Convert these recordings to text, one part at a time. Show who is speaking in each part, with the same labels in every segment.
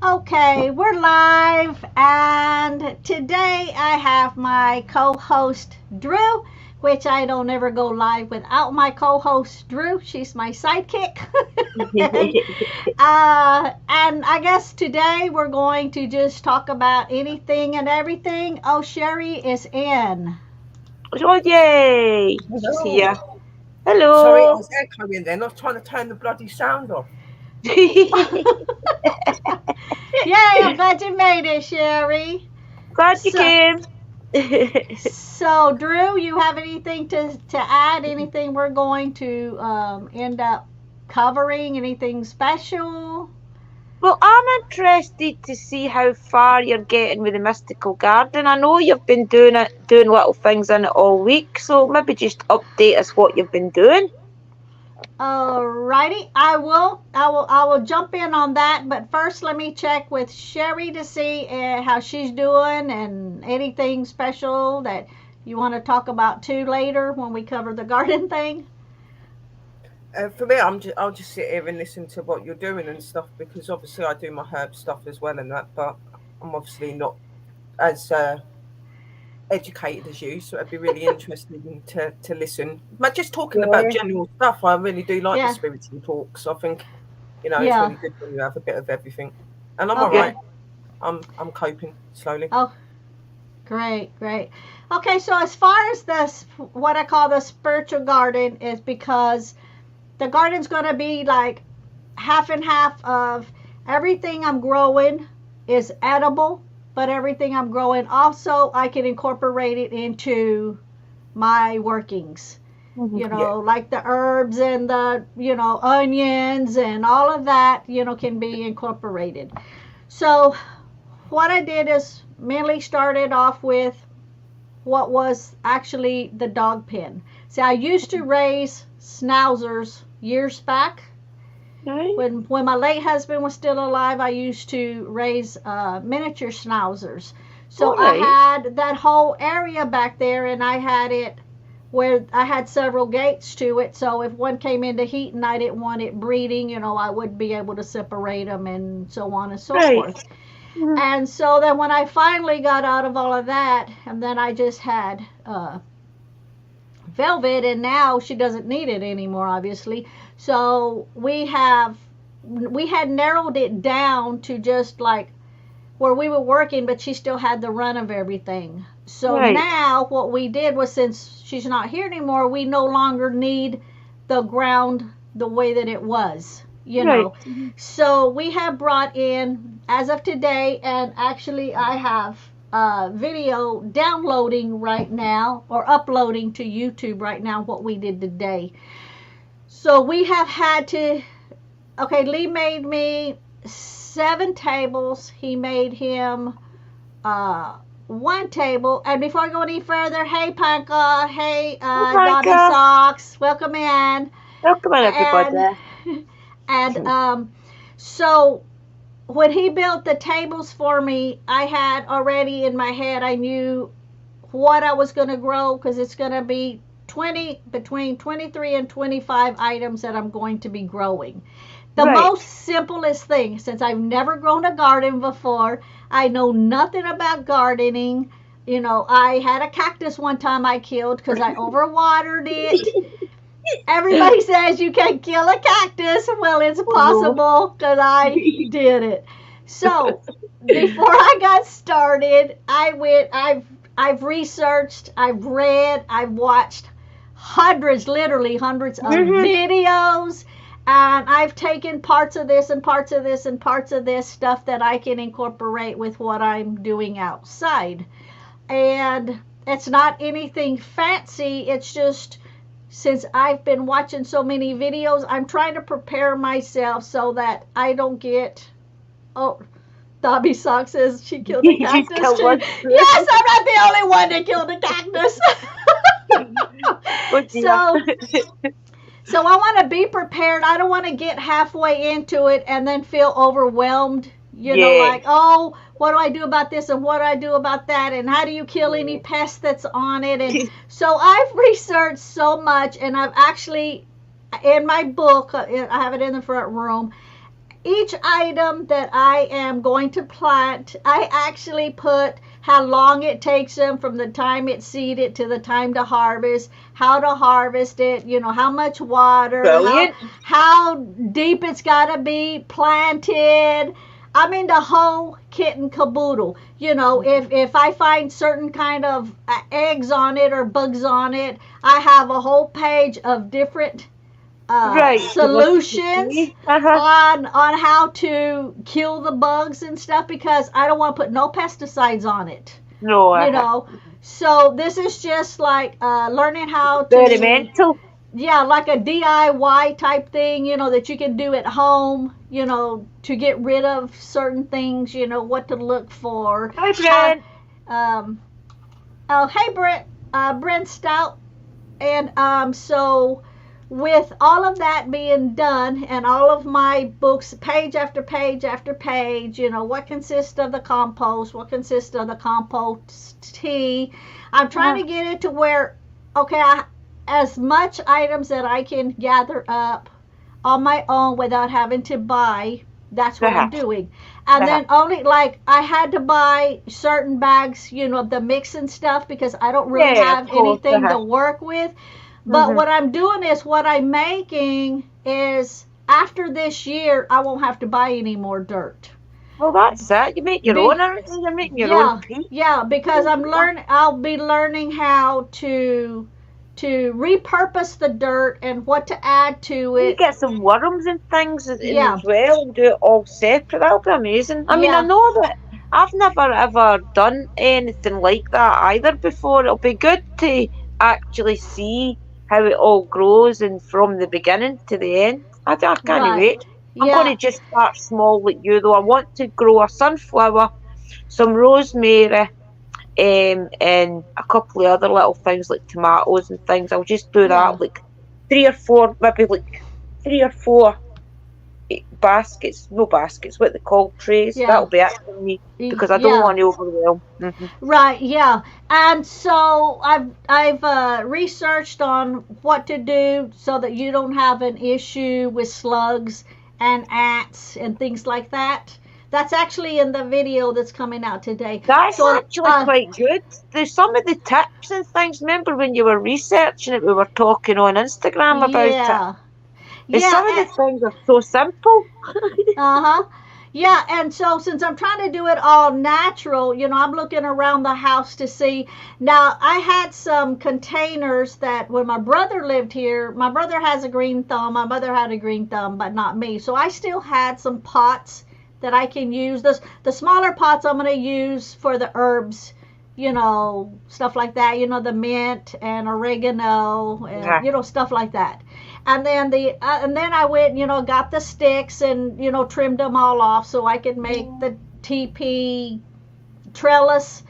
Speaker 1: Okay, we're live, and today I have my co host Drew, which I don't ever go live without my co host Drew. She's my sidekick. and, and I guess today we're going to just talk about anything and everything. Oh, Sherry is in.
Speaker 2: Oh, yay! She's
Speaker 3: Hello.
Speaker 2: here.
Speaker 3: Sorry, I
Speaker 2: Hello.
Speaker 3: was echoing then. I was trying to turn the bloody sound off.
Speaker 1: Yay, I'm glad you made it, Sherry.
Speaker 2: Glad you
Speaker 1: So,
Speaker 2: came.
Speaker 1: So, Drew, you have anything to add? Anything we're going to end up covering? Anything special?
Speaker 2: Well, I'm interested to see how far you're getting with the mystical garden. I know you've been doing little things in it all week, so maybe just update us what you've been doing.
Speaker 1: Alrighty, I will jump in on that. But first, let me check with Sherry to see how she's doing and anything special that you want to talk about too later when we cover the garden thing.
Speaker 3: For me, I'll just sit here and listen to what you're doing and stuff because obviously I do my herb stuff as well and that, but I'm obviously not as educated as you, so it'd be really interesting to listen. But just talking about
Speaker 2: Yeah.
Speaker 3: general stuff, I really do like the
Speaker 1: Yeah,
Speaker 3: spiritual talks. I think it's
Speaker 1: yeah.
Speaker 3: really good when you have a bit of everything. And I'm all
Speaker 2: Yeah.
Speaker 3: right.
Speaker 1: Okay.
Speaker 3: I'm coping slowly.
Speaker 1: Oh, great, great. Okay, so as far as this, what I call the spiritual garden is because the garden's going to be like half and half of everything I'm growing is edible, but everything I'm growing also I can incorporate it into my workings.
Speaker 2: Mhm.
Speaker 3: Yeah.
Speaker 1: Like the herbs and the, onions and all of that, can be incorporated. So what I did is mainly started off with what was actually the dog pen. See, I used to raise schnauzers years back.
Speaker 2: Right.
Speaker 1: When my late husband was still alive, I used to raise miniature schnauzers. So
Speaker 2: All
Speaker 1: I
Speaker 2: right.
Speaker 1: had that whole area back there, and I had it where I had several gates to it. So if one came into heat and I didn't want it breeding, I would be able to separate them and so on and so
Speaker 2: Right.
Speaker 1: forth.
Speaker 2: Mhm.
Speaker 1: And so then when I finally got out of all of that, and then I just had Velvet, and now she doesn't need it anymore, obviously. So we had narrowed it down to just like where we were working, but she still had the run of everything. So
Speaker 2: Right.
Speaker 1: now what we did was, since she's not here anymore, we no longer need the ground the way that it was,
Speaker 2: Right.
Speaker 1: so we have brought in, as of today, and actually I have video downloading right now or uploading to YouTube right now what we did today. So we have had to, okay, Lee made me 7 tables. He made him uh, one table. And before I go any further, hey Panka, hey
Speaker 2: Hey,
Speaker 1: Dobby
Speaker 2: Franca.
Speaker 1: Socks, welcome in.
Speaker 2: Welcome in, everybody.
Speaker 1: And and so when he built the tables for me, I had already in my head, I knew what I was going to grow because it's going to be 20 between 23 and 25 items that I'm going to be growing. The
Speaker 2: Right.
Speaker 1: most simplest thing, since I've never grown a garden before, I know nothing about gardening. I had a cactus one time I killed because I overwatered it. Everybody says you can kill a cactus. Well, it's
Speaker 2: Oh no.
Speaker 1: possible because I did it. So before I got started, I've researched, I've read, I've watched hundreds, literally hundreds of
Speaker 2: Mhm.
Speaker 1: videos, and I've taken parts of this and parts of this and parts of this stuff that I can incorporate with what I'm doing outside. And it's not anything fancy, it's just since I've been watching so many videos, I'm trying to prepare myself so that I don't get. Oh, Dobby Sock says she killed a
Speaker 2: She's
Speaker 1: cactus
Speaker 2: killed
Speaker 1: too.
Speaker 2: one.
Speaker 1: Yes, I'm not the only one that killed a cactus.
Speaker 2: Oh dear.
Speaker 1: so, so I want to be prepared. I don't want to get halfway into it and then feel overwhelmed.
Speaker 2: Yeah.
Speaker 1: Like, oh, what do I do about this and what do I do about that and how do you kill any pest that's on it? And so I've researched so much, and I've actually in my book, I have it in the front room. each item that I am going to plant, I actually put how long it takes them from the time it's seeded to the time to harvest, how to harvest it, how much water,
Speaker 2: Brilliant.
Speaker 1: how deep it's got to be planted. I mean, the whole kit and caboodle. If I find certain kind of eggs on it or bugs on it, I have a whole page of different solutions on how to kill the bugs and stuff, because I don't want to put no pesticides on it.
Speaker 2: No.
Speaker 1: So this is just like learning how to.
Speaker 2: Very mental.
Speaker 1: Yeah, like a DIY type thing, that you can do at home, to get rid of certain things, what to look for.
Speaker 2: Hi, Brent.
Speaker 1: Hey, Brent Stout. And so with all of that being done and all of my books, page after page after page, what consists of the compost, what consists of the compost tea, I'm trying to get it to where, okay, as much items that I can gather up on my own without having to buy, that's what I'm doing. And then only, like, I had to buy certain bags, the mix and stuff, because I don't really have anything to work with. But what I'm doing is, what I'm making is, after this year, I won't have to buy any more dirt.
Speaker 2: Well, that's it. You make your own everything. You're making your own tea.
Speaker 1: Yeah, because I'll be learning how to repurpose the dirt and what to add to it.
Speaker 2: You get some worms and things as well, and do it all separate. That'll be amazing. I mean, I know that I've never ever done anything like that either before. It'll be good to actually see how it all grows, and from the beginning to the end. I can't wait. I'm going to just start small like you, though. I want to grow a sunflower, some rosemary, and a couple of other little things like tomatoes and things. I'll just do that, like 3 or 4 baskets, what they call trays. That'll be it for me, because I don't want to overwhelm.
Speaker 1: Right, yeah. And so I've researched on what to do so that you don't have an issue with slugs and ants and things like that. That's actually in the video that's coming out today.
Speaker 2: That's actually quite good. There's some of the tips and things. Remember when you were researching it, we were talking on Instagram about it. Some of the things are so simple.
Speaker 1: Yeah, and so since I'm trying to do it all natural, I'm looking around the house to see. Now, I had some containers that when my brother lived here, my brother has a green thumb, my mother had a green thumb, but not me. So I still had some pots that I can use. The smaller pots I'm going to use for the herbs, stuff like that, the mint and oregano and, stuff like that. And then I went, got the sticks and, trimmed them all off so I could make the TP trellis.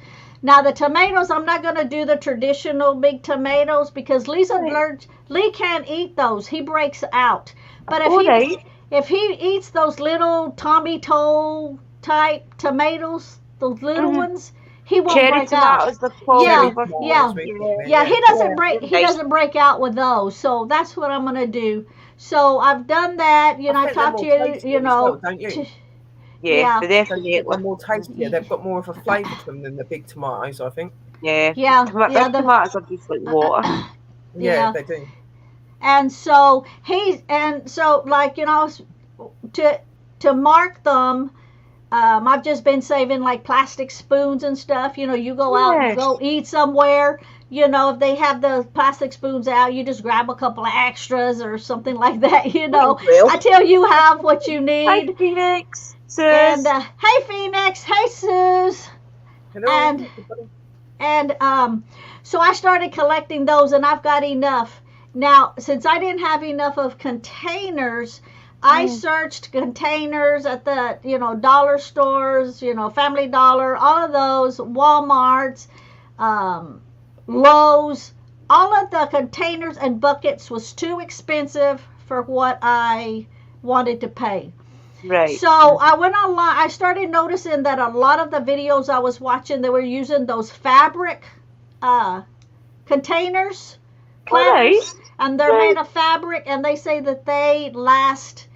Speaker 1: Now the tomatoes, I'm not going to do the traditional big tomatoes because Lee can't eat those. He breaks out. But if he eats those little Tommy Toe type tomatoes, those little ones, he won't break out. He doesn't break out with those. So that's what I'm gonna do. So I've done that. I talked to you.
Speaker 3: Don't you?
Speaker 2: They definitely
Speaker 3: they're more tastier. They've got more of a flavour to them than the big tomatoes, I think.
Speaker 2: The tomatoes are just like water.
Speaker 3: They do.
Speaker 1: And so to mark them. I've just been saving like plastic spoons and stuff. You go out and go eat somewhere. If they have the plastic spoons out, you just grab a couple of extras or something like that. Until you have what you need.
Speaker 2: Hi, Phoenix. Suze.
Speaker 1: And hey, Phoenix. Hey, Suze.
Speaker 3: Hello.
Speaker 1: And so I started collecting those, and I've got enough. Now, since I didn't have enough of containers, I searched containers at the, dollar stores, Family Dollar, all of those, Walmarts, Lowe's. All of the containers and buckets was too expensive for what I wanted to pay.
Speaker 2: Right.
Speaker 1: So I went online. I started noticing that a lot of the videos I was watching, they were using those fabric containers. Planters, and they're made of fabric, and they say that they last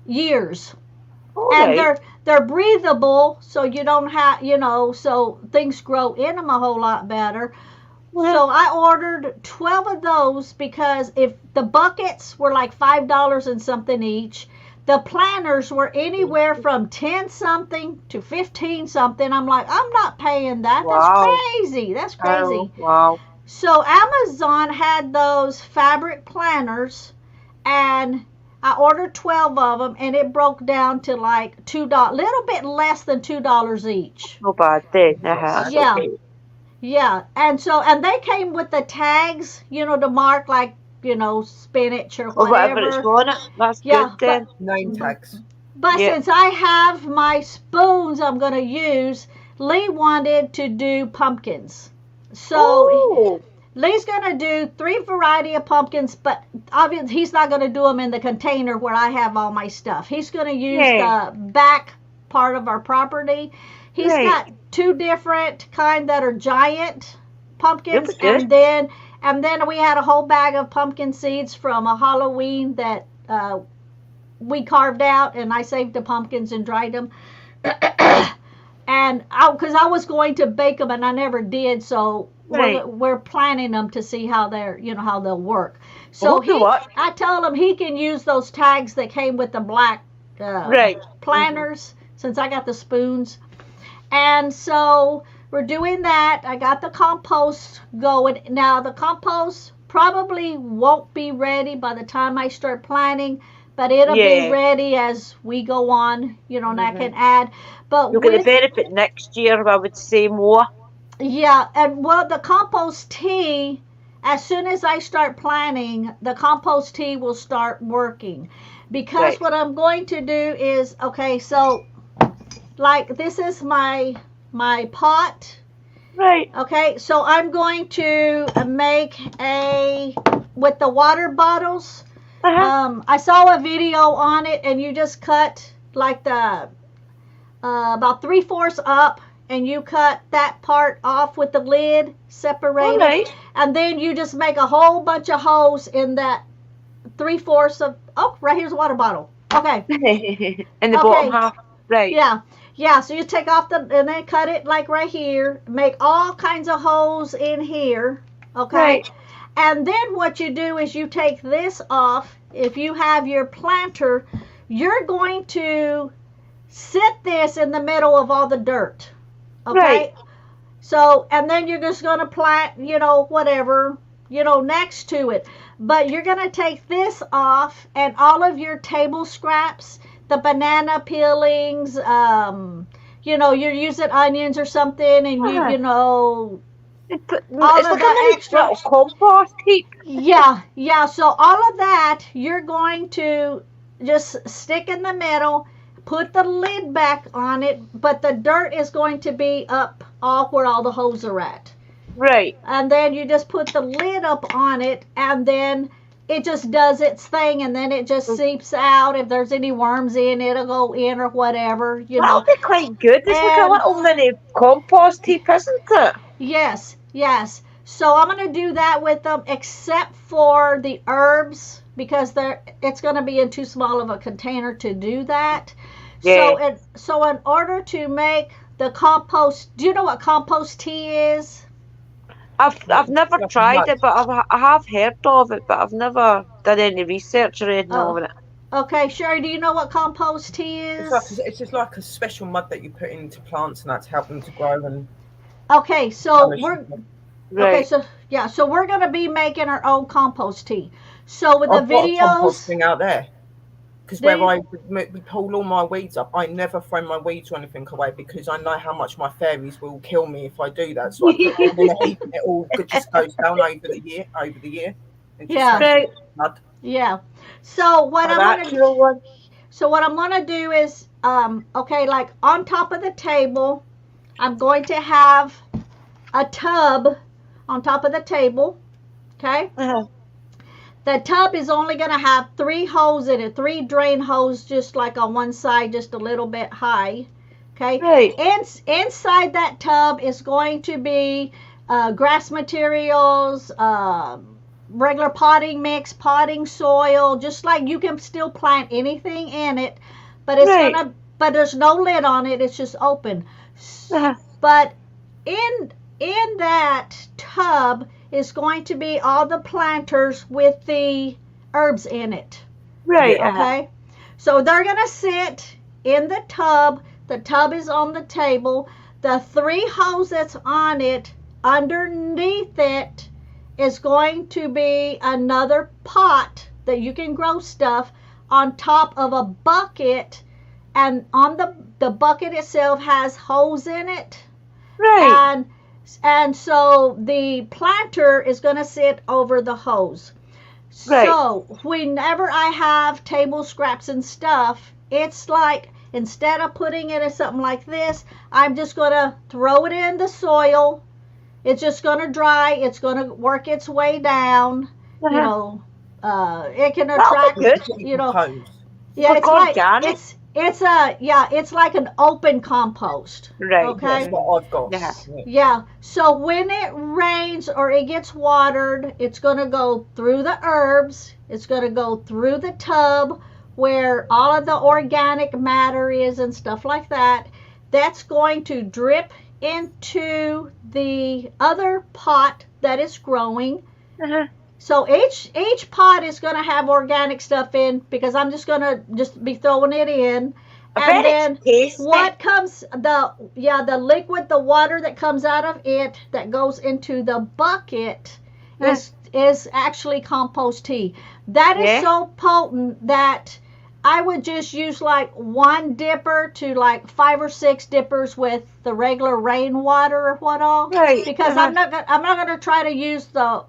Speaker 1: years. And they're breathable, so you don't have, so things grow in them a whole lot better. So I ordered 12 of those because if the buckets were like $5 and something each, the planters were anywhere from 10 something to 15 something. I'm like, I'm not paying that.
Speaker 2: Wow.
Speaker 1: That's crazy. That's crazy.
Speaker 2: Oh, wow.
Speaker 1: So Amazon had those fabric planters, and I ordered 12 of them, and it broke down to like $2, little bit less than $2 each.
Speaker 2: No bad then.
Speaker 1: Yeah.
Speaker 2: Okay.
Speaker 1: Yeah, and they came with the tags, to mark like, spinach or whatever.
Speaker 2: Whatever it's on it. That's good then.
Speaker 3: Name tags.
Speaker 1: But since I have my spoons I'm going to use, Lee wanted to do pumpkins. So Lee's going to do 3 variety of pumpkins, but obviously he's not going to do them in the container where I have all my stuff. He's going to use the back part of our property. He's got 2 different kind that are giant pumpkins, and then we had a whole bag of pumpkin seeds from a Halloween that we carved out, and I saved the pumpkins and dried them. And because I was going to bake them and I never did, so we're planning them to see how they're, how they'll work. So I told him he can use those tags that came with the black planters, since I got the spoons. And so we're doing that. I got the compost going. Now the compost probably won't be ready by the time I start planting, but it'll be ready as we go on, and I can add. But
Speaker 2: you're going to benefit next year, I would say, more.
Speaker 1: Yeah, and the compost tea, as soon as I start planting, the compost tea will start working. Because what I'm going to do is, so like this is my pot.
Speaker 2: Right.
Speaker 1: Okay, so I'm going to make with the water bottles. I saw a video on it, and you just cut like the about 3/4 up, and you cut that part off with the lid separated, and then you just make a whole bunch of holes in that 3/4 of. Oh, right here's a water bottle. Okay.
Speaker 2: In the bottom half. Right.
Speaker 1: Yeah, so you take off and then cut it like right here, make all kinds of holes in here, okay? Right. And then what you do is you take this off. If you have your planter, you're going to sit this in the middle of all the dirt, okay? Right. So, and then you're just going to plant, whatever, next to it. But you're going to take this off, and all of your table scraps, the banana peelings, you're using onions or something, and all
Speaker 2: it's
Speaker 1: of
Speaker 2: like
Speaker 1: that extra
Speaker 2: compost heap.
Speaker 1: Yeah. So all of that you're going to just stick in the middle, put the lid back on it, but the dirt is going to be up off where all the holes are at.
Speaker 2: Right.
Speaker 1: And then you just put the lid up on it, and then it just does its thing, and then it just seeps out. If there's any worms in, it'll go in or whatever,
Speaker 2: That'll be quite good. It's like a little mini compost heap, isn't it?
Speaker 1: Yes. So I'm going to do that with them, except for the herbs, because it's going to be in too small of a container to do that. Yeah. So in order to make the compost, do you know what compost tea is?
Speaker 2: I've never tried it, but I have heard of it, but I've never done any research or anything on it.
Speaker 1: Okay, Sherry, do you know what compost tea is?
Speaker 3: It's just like a special mud that you put into plants and that to help them to grow. And
Speaker 1: okay, so we're going to be making our own compost tea. So with the videos,
Speaker 3: got a composting out there. Because where I pull all my weeds up, I never throw my weeds or anything away because I know how much my fairies will kill me if I do that. So I put it in a heap and it all just goes down over the year.
Speaker 1: Yeah. So what I'm gonna do is like on top of the table, I'm going to have a tub on top of the table. Okay. The tub is only going to have 3 holes in it, 3 drain holes, just like on one side, just a little bit high. Okay. Right. Inside that tub is going to be grass materials, regular potting mix, potting soil, just like you can still plant anything in it, but but there's no lid on it. It's just open. But in that tub is going to be all the planters with the herbs in it.
Speaker 2: Right.
Speaker 1: Okay. So they're going to sit in the tub. The tub is on the table. The 3 hose that's on it, underneath it is going to be another pot that you can grow stuff on top of a bucket, and on the bucket itself has holes in it.
Speaker 2: Right.
Speaker 1: And so the planter is going to sit over the hose.
Speaker 2: Right.
Speaker 1: So whenever I have table scraps and stuff, it's like, instead of putting it in something like this, I'm just going to throw it in the soil. It's just going to dry. It's going to work its way down. You know, it can attract, you know. Yeah, it's like, it's like an open compost.
Speaker 2: Right.
Speaker 1: Okay.
Speaker 3: That's what I've got.
Speaker 1: Yeah. So when it rains or it gets watered, it's going to go through the herbs. It's going to go through the tub where all of the organic matter is and stuff like that. That's going to drip into the other pot that is growing. So each pot is going to have organic stuff in, because I'm just going to be throwing it in. And then what comes, the liquid, the water that comes out of it that goes into the bucket is actually compost tea. That is so potent that I would just use like 1 dipper to like 5 or 6 dippers with the regular rainwater or what all.
Speaker 2: Right.
Speaker 1: Because I'm not going to try to use the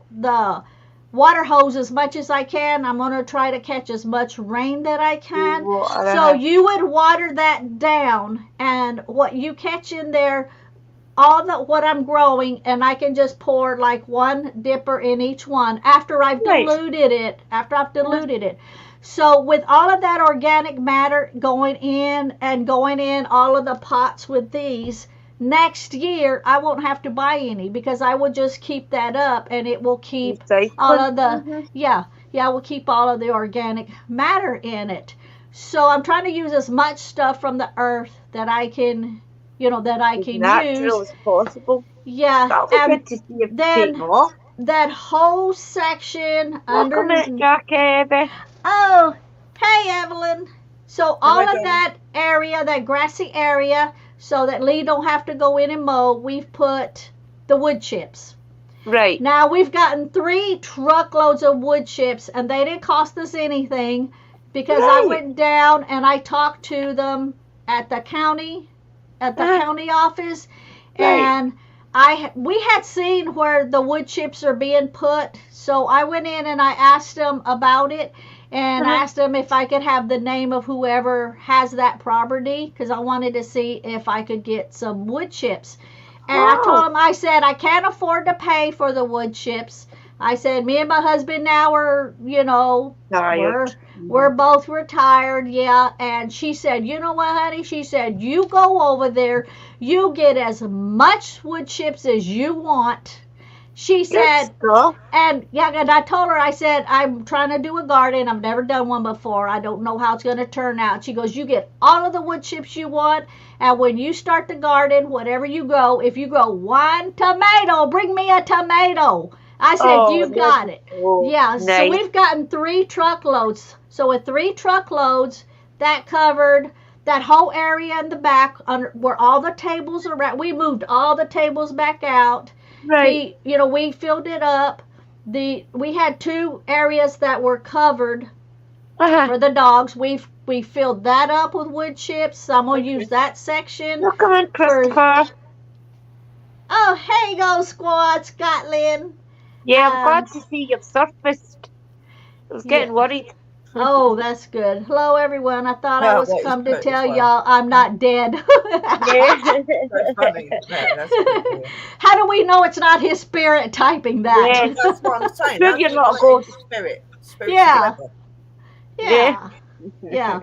Speaker 1: water hose as much as I can. I'm going to try to catch as much rain that I can. So you would water that down, and what you catch in there, what I'm growing, and I can just pour like 1 dipper in each one after I've diluted it. So with all of that organic matter going in all of the pots with these, next year I won't have to buy any, because I will just keep that up, and it will keep all of the we'll keep all of the organic matter in it. So I'm trying to use as much stuff from the earth that I can,
Speaker 2: natural
Speaker 1: use
Speaker 2: as possible.
Speaker 1: Yeah.
Speaker 2: That'll be good to see if
Speaker 1: then that whole section
Speaker 2: Welcome in, Jackie.
Speaker 1: Oh, hey Evelyn. So all of that area, that grassy area, so that Lee don't have to go in and mow, we've put the wood chips.
Speaker 2: Right.
Speaker 1: Now we've gotten 3 truckloads of wood chips, and they didn't cost us anything, because I went down and I talked to them at the county office, and we had seen where the wood chips are being put, so I went in and I asked them about it, and asked them if I could have the name of whoever has that property, because I wanted to see if I could get some wood chips. And I told them, I said, I can't afford to pay for the wood chips. I said, me and my husband now are, we're both retired, And she said, you know what, honey? She said, you go over there, you get as much wood chips as you want. She said, and I told her, I said, I'm trying to do a garden. I've never done one before. I don't know how it's going to turn out. She goes, you get all of the wood chips you want. And when you start the garden, whatever you grow, if you grow 1 tomato, bring me a tomato. I said, you got it. Nice. So we've gotten 3 truckloads. So with 3 truckloads, that covered that whole area in the back where all the tables are at. We moved all the tables back out. Right. We filled it up. We had 2 areas that were covered for the dogs. We filled that up with wood chips. So I'm gonna use that section.
Speaker 2: Welcome in, Christopher.
Speaker 1: Oh, hey, go squad, Scotland.
Speaker 2: Yeah, I'm glad to see you've surfaced. I was getting worried.
Speaker 1: Oh, that's good. Hello, everyone. I thought I was come to tell y'all I'm not dead.
Speaker 3: That's funny. That's funny.
Speaker 1: How do we know it's not his spirit typing that?
Speaker 3: Yeah, that's what I'm saying.
Speaker 2: That's you're not a ghost.
Speaker 3: Spirit.
Speaker 1: Yeah.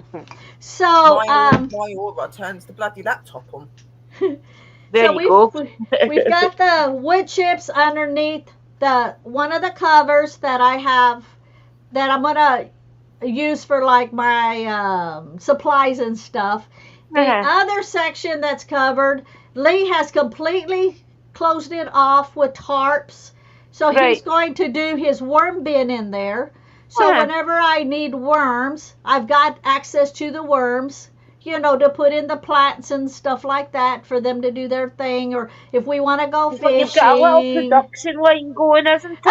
Speaker 1: So,
Speaker 3: my aura turns the bloody laptop on.
Speaker 2: There you go.
Speaker 1: We've got the wood chips underneath one of the covers that I have, that I'm gonna use for like my supplies and stuff. The other section that's covered, Lee has completely closed it off with tarps. So he's going to do his worm bin in there. So whenever I need worms, I've got access to the worms, you know, to put in the plants and stuff like that for them to do their thing. Or if we want to go fishing.
Speaker 2: You've got a little production line going, isn't it?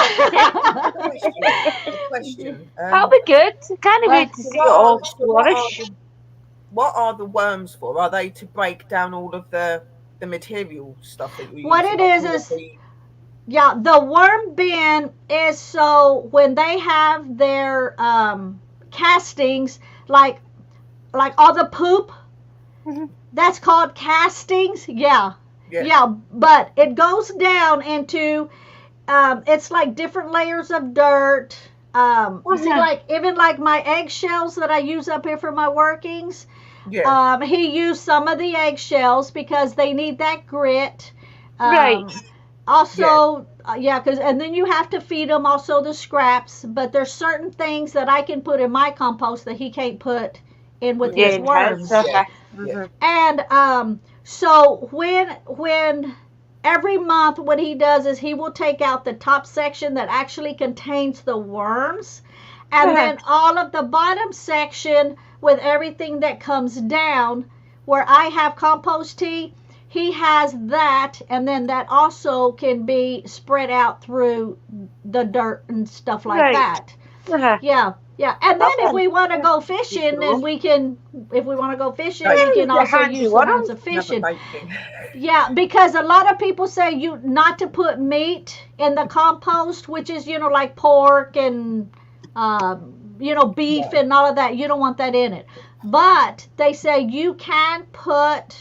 Speaker 3: Question.
Speaker 2: That'll be good. Can't wait to see it all flourish.
Speaker 3: What are the worms for? Are they to break down all of the material stuff that you
Speaker 1: what
Speaker 3: use?
Speaker 1: It is yeah, the worm bin is so when they have their castings, like all the poop, that's called castings. Yeah, but it goes down into it's like different layers of dirt. See, like even like my eggshells that I use up here for my workings.
Speaker 3: Yeah.
Speaker 1: He used some of the eggshells because they need that grit. Also, because and then you have to feed them also the scraps. But there's certain things that I can put in my compost that he can't put in with his worms. And so when every month what he does is he will take out the top section that actually contains the worms, and then all of the bottom section with everything that comes down where I have compost tea. He has that, and then that also can be spread out through the dirt and stuff like that. Yeah. And then if we want to go fishing, and we can also use some kinds of fishing. Yeah, because a lot of people say not to put meat in the compost, which is, you know, like pork and, you know, beef and all of that. You don't want that in it. But they say you can put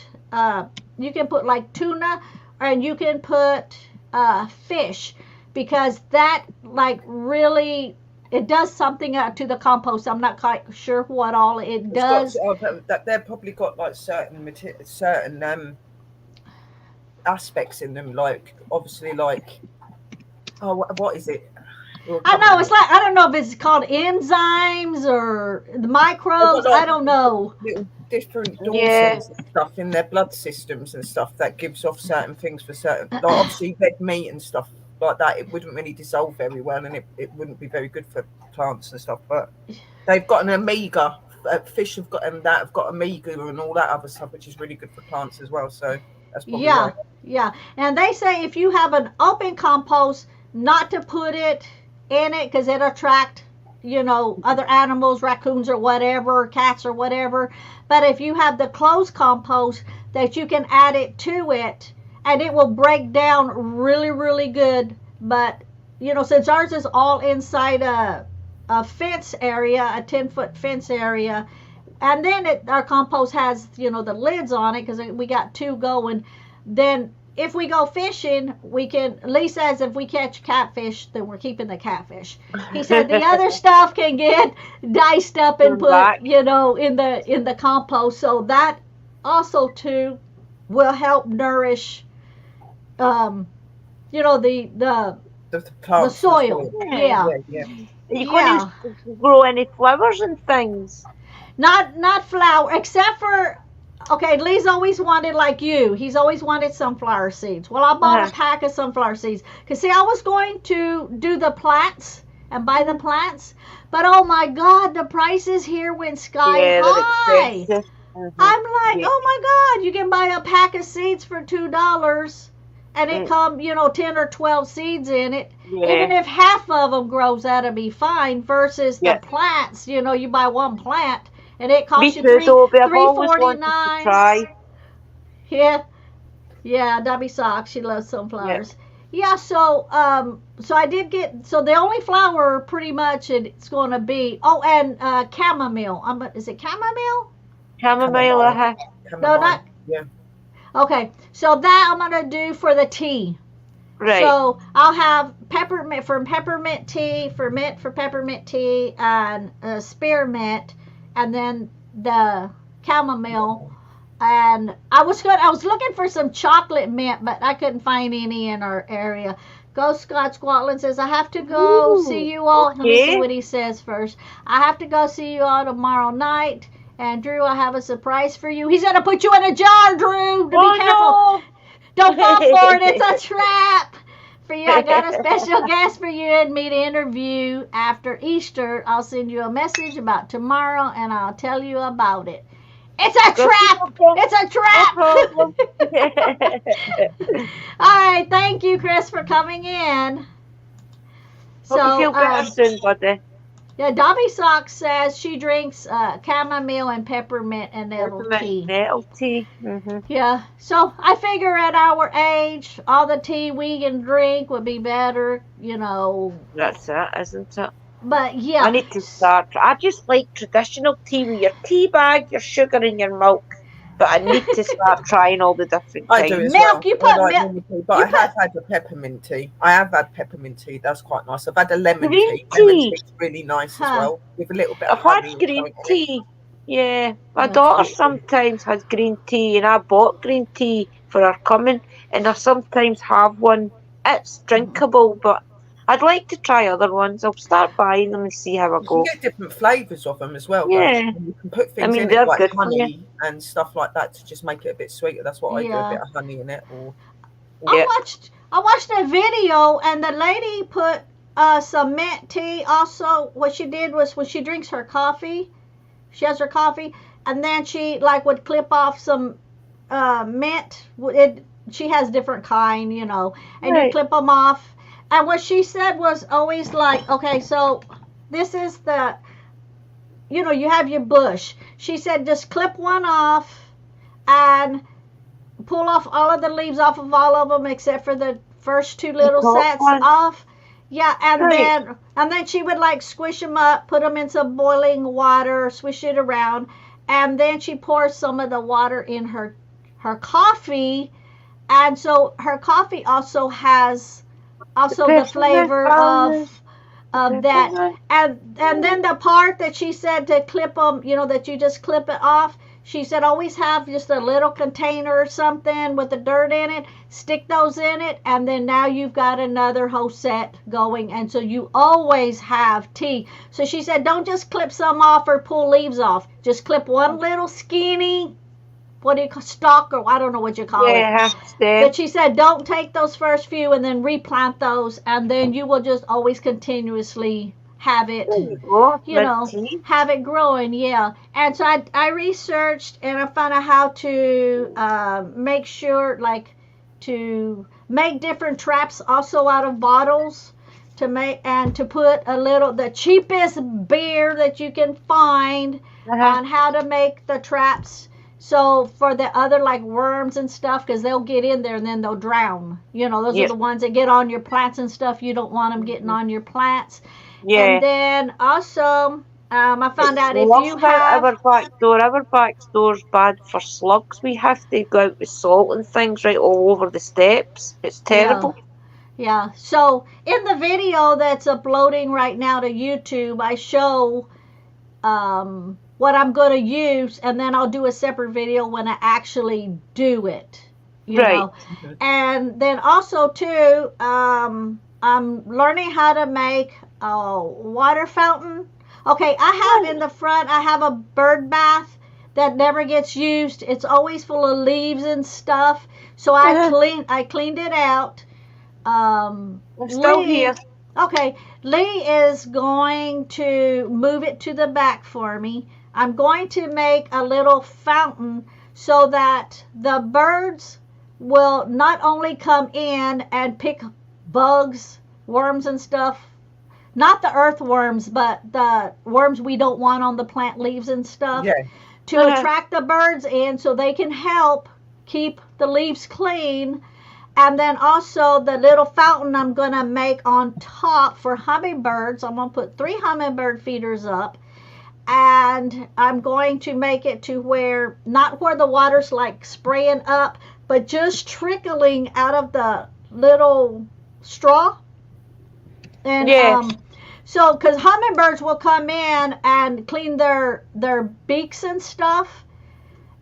Speaker 1: like tuna, and you can put fish, because that like really it does something to the compost. I'm not quite sure what all it does.
Speaker 3: They've probably got like certain aspects in them, like obviously like what is it?
Speaker 1: I know it's like I don't know if it's called enzymes or the microbes. I don't know.
Speaker 3: Little different cells and stuff in their blood systems and stuff that gives off certain things for certain. Like obviously red meat and stuff like that, it wouldn't really dissolve very well, and it wouldn't be very good for plants and stuff. But they've got an omega. Fish have got omega and all that other stuff, which is really good for plants as well. So that's probably right.
Speaker 1: Yeah. And they say if you have an open compost, not to put it in it because it'll attract, you know, other animals, raccoons or whatever, cats or whatever. But if you have the closed compost, that you can add it to it, and it will break down really, really good. But, you know, since ours is all inside a fence area, a 10-foot fence area, and then our compost has, you know, the lids on it because we got 2 going, then if we go fishing, we can. Lee says if we catch catfish, then we're keeping the catfish. He said the other stuff can get diced up and put, you know, in the compost. So that also too will help nourish, you know, the soil. Yeah.
Speaker 2: Are you going to grow any flowers and things?
Speaker 1: Not flower, except for. Okay, Lee's always wanted, like you, he's always wanted sunflower seeds. Well, I bought a pack of sunflower seeds. Because, see, I was going to do the plants and buy the plants. But, oh, my God, the prices here went sky high. I'm like, oh, my God, you can buy a pack of seeds for $2. And it come, you know, 10 or 12 seeds in it. Even if half of them grows, that'll be fine. Versus the plants, you know, you buy one plant. And it costs you $3.49. Yeah, Debbie Socks, she loves sunflowers. Yeah, so I did get, so the only flower pretty much it's going to be, and chamomile. Is it chamomile?
Speaker 2: Chamomile,
Speaker 1: No, not.
Speaker 3: Yeah.
Speaker 1: Okay, so that I'm going to do for the tea.
Speaker 2: Right.
Speaker 1: So I'll have peppermint for peppermint tea, for mint for peppermint tea, and spearmint. And then the chamomile, and I was looking for some chocolate mint, but I couldn't find any in our area. Ghost Scott Squatland says, I have to go see you all. Let me see what he says first. I have to go see you all tomorrow night. And Drew, I have a surprise for you. He's gonna put you in a jar, Drew. Be careful.
Speaker 2: No.
Speaker 1: Don't fall for it. It's a trap for you. I got a special guest for you and me to interview after Easter. I'll send you a message about tomorrow, and I'll tell you about it. It's a trap. It's a trap. All right. Thank you, Chris, for coming in.
Speaker 2: Hope you feel better soon, buddy.
Speaker 1: Yeah, Dobby Socks says she drinks chamomile and peppermint and nettle tea.
Speaker 2: Nettle tea. Mm-hmm.
Speaker 1: Yeah, so I figure at our age, all the tea we can drink would be better, you know.
Speaker 2: That's it, isn't it?
Speaker 1: But yeah.
Speaker 2: I need to start. I just like traditional tea with your tea bag, your sugar, and your milk. But I need to start trying all the different kinds.
Speaker 3: I do as
Speaker 1: milk,
Speaker 3: well.
Speaker 1: you put
Speaker 3: like
Speaker 1: milk.
Speaker 3: Tea, but I have had a peppermint tea. I have had peppermint tea. That's quite nice. I've had a lemon
Speaker 2: Green
Speaker 3: tea.
Speaker 2: tea.
Speaker 3: Lemon tea's really nice as well, with a little bit of
Speaker 2: I've
Speaker 3: honey.
Speaker 2: had green tea. Yeah, my
Speaker 1: That's
Speaker 2: daughter
Speaker 1: good.
Speaker 2: sometimes has green tea, and I bought green tea for her coming, and I sometimes have one. It's drinkable, but I'd like to try other ones. I'll start buying them and see how I
Speaker 3: You
Speaker 2: go.
Speaker 3: can get different flavours of them as well.
Speaker 2: Yeah.
Speaker 3: And you can put things in
Speaker 2: they're
Speaker 3: it like
Speaker 2: good for
Speaker 3: honey and stuff like that to just make it a bit sweeter. That's what I do,
Speaker 1: Yeah.
Speaker 3: a bit of honey in it. Or
Speaker 2: Yeah.
Speaker 1: I watched a video, and the lady put some mint tea. Also, what she did was when she drinks her coffee, she has her coffee, and then she would clip off some mint. She has different kind, you know, and you
Speaker 2: Right.
Speaker 1: clip them off. And what she said was always like, okay, so this is the, you know, you have your bush. She said just clip one off and pull off all of the leaves off of all of them except for the first two little
Speaker 2: top
Speaker 1: sets
Speaker 2: one.
Speaker 1: off. Yeah, and
Speaker 2: Right.
Speaker 1: then she would squish them up, put them in some boiling water, swish it around, and then she pours some of the water in her coffee, and so her coffee also has the flavor of that. And then the part that she said to clip them, you know, that you just clip it off, she said always have just a little container or something with the dirt in it, stick those in it, and then now you've got another whole set going, and so you always have tea. So she said don't just clip some off or pull leaves off, just clip one little skinny, what do you call, stalk, or I don't know what you call it.
Speaker 2: Yeah,
Speaker 1: But she said don't take those first few and then replant those, and then you will just always continuously have it, you know, have it growing. Yeah. And so I researched and I found out how to make sure, to make different traps also out of bottles, to make and to put the cheapest beer that you can find on how to make the traps. So for the other worms and stuff, because they'll get in there and then they'll drown. You know, those are the ones that get on your plants and stuff. You don't want them getting on your plants.
Speaker 2: Yeah.
Speaker 1: And then also, I found out if you have...
Speaker 2: Our back door's bad for slugs. We have to go out with salt and things right all over the steps. It's terrible.
Speaker 1: Yeah. So in the video that's uploading right now to YouTube, I show what I'm going to use, and then I'll do a separate video when I actually do it. You know? And then also too, I'm learning how to make a water fountain. Okay, I have in the front, I have a bird bath that never gets used. It's always full of leaves and stuff. So I cleaned it out.
Speaker 2: I'm still here.
Speaker 1: Okay, Lee is going to move it to the back for me. I'm going to make a little fountain so that the birds will not only come in and pick bugs, worms and stuff, not the earthworms, but the worms we don't want on the plant leaves and stuff, to attract the birds in so they can help keep the leaves clean. And then also the little fountain I'm going to make on top for hummingbirds. I'm going to put 3 hummingbird feeders up. And I'm going to make it to where, not where the water's spraying up, but just trickling out of the little straw. And so, because hummingbirds will come in and clean their beaks and stuff,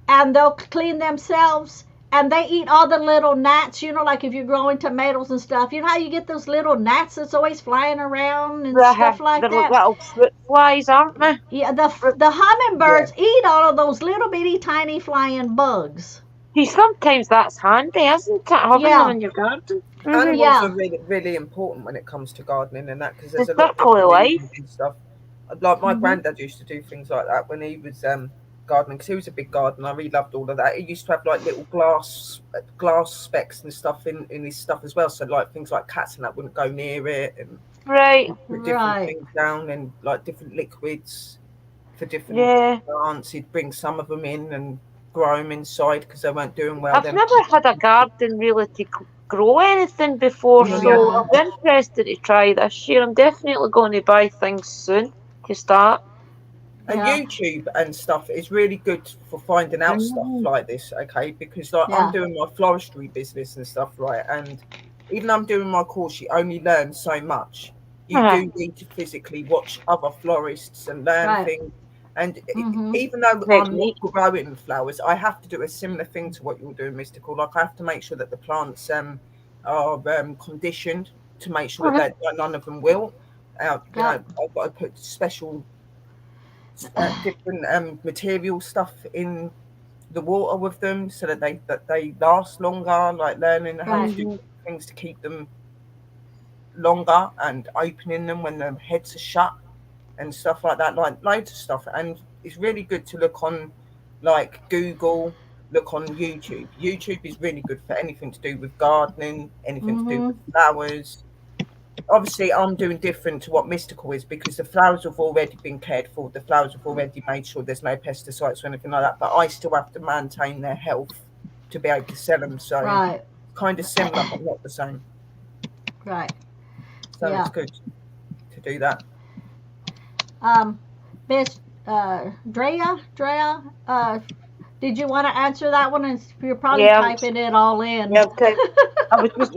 Speaker 1: and they'll clean themselves. and they eat all the little gnats, you know, like if you're growing tomatoes and stuff, you know how you get those little gnats that's always flying around and stuff like
Speaker 2: They're
Speaker 1: that?
Speaker 2: little fruit flies, aren't they?
Speaker 1: Yeah, the hummingbirds eat all of those little bitty tiny flying bugs.
Speaker 2: See, sometimes that's handy, isn't it? Having them in your garden.
Speaker 3: Animals are really, really important when it comes to gardening and that, because there's a lot
Speaker 2: circle
Speaker 3: of
Speaker 2: of life
Speaker 3: and stuff. Like my granddad used to do things like that when he was gardening, because he was a big gardener. I really loved all of that. He used to have like little glass specks and stuff in his stuff as well. So like things like cats and that wouldn't go near it, and put different things down, and like different liquids for different plants. He'd bring some of them in and grow them inside because they weren't doing well.
Speaker 2: I've never had a garden really to grow anything before, so I'm interested to try this year. I'm definitely going to buy things soon to start.
Speaker 3: And YouTube and stuff is really good for finding out stuff like this, okay? Because like I'm doing my floristry business and stuff, right? And even though I'm doing my course, you only learn so much. You do need to physically watch other florists and learn things. And even though I'm not growing flowers, I have to do a similar thing to what you're doing, Mystical. Like I have to make sure that the plants are conditioned to make sure that none of them wilt. You know, I've got to put special different material stuff in the water with them so that they last longer. Like learning how to do things to keep them longer and opening them when their heads are shut. And stuff like that, like loads of stuff. And it's really good to look on like Google, look on YouTube. YouTube is really good for anything to do with gardening, anything to do with flowers. Obviously, I'm doing different to what Mystical is because the flowers have already been cared for. The flowers have already made sure there's no pesticides or anything like that. But I still have to maintain their health to be able to sell them. So kind of similar, but not the same.
Speaker 1: Right.
Speaker 3: So it's good to do that.
Speaker 1: Miss Drea, did you want to answer that one? And you're probably typing it all in.
Speaker 2: Yeah, okay. I was just,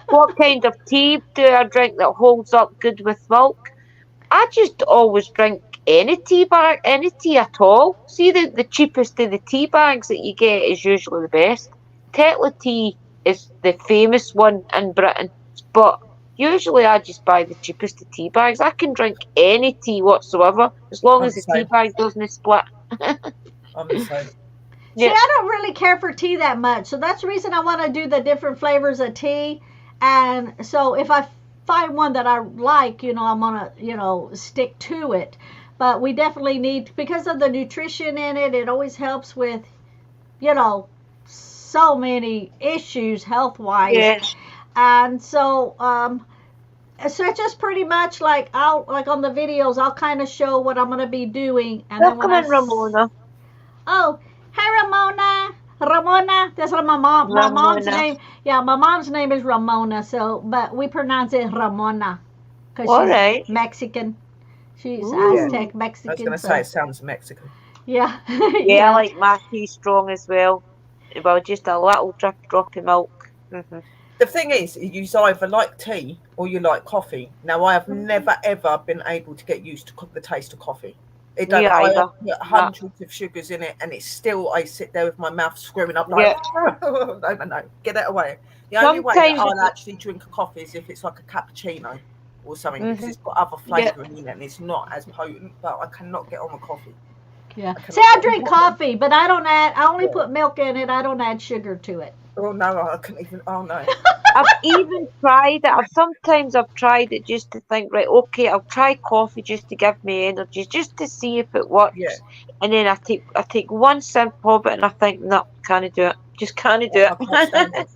Speaker 2: what kind of tea do I drink that holds up good with milk? I just always drink any tea at all. See, the cheapest of the tea bags that you get is usually the best. Tetley tea is the famous one in Britain, but usually I just buy the cheapest of tea bags. I can drink any tea whatsoever as long as the tea bag doesn't split.
Speaker 3: I'm the same.
Speaker 1: See, I don't really care for tea that much, so that's the reason I want to do the different flavors of tea. And so if I find one that I like, you know, I'm gonna, you know, stick to it. But we definitely need, because of the nutrition in it, it always helps with, you know, so many issues health-wise.
Speaker 2: Yes.
Speaker 1: And so it's just pretty much like on the videos I'll kind of show what I'm gonna be doing. And
Speaker 2: welcome in, Ramona.
Speaker 1: Oh, hey Ramona. Ramona, that's what my mom's name. Yeah, my mom's name is Ramona. So, but we pronounce it Ramona because she's Mexican. She's Aztec Mexican.
Speaker 3: I was gonna say it sounds Mexican.
Speaker 1: Yeah.
Speaker 2: I like my tea strong as well. Well, just a little drop of milk.
Speaker 3: The thing is, you either like tea or you like coffee. Now, I have never ever been able to get used to the taste of coffee. I put hundreds of sugars in it, and it's still, I sit there with my mouth screaming up like, no, get it away. The only way that I'll actually drink a coffee is if it's like a cappuccino or something, because it's got other flavouring in it, and it's not as potent, but I cannot get on with coffee.
Speaker 1: Yeah. See, I drink coffee, but I only put milk in it. I don't add sugar to it.
Speaker 3: Oh, no, I couldn't even, no.
Speaker 2: I've even tried it. Sometimes I've tried it just to think, right, okay, I'll try coffee just to give me energy, just to see if it works. Yeah. And then I take one sip of it and I think, no, can't do it. Just can't do it.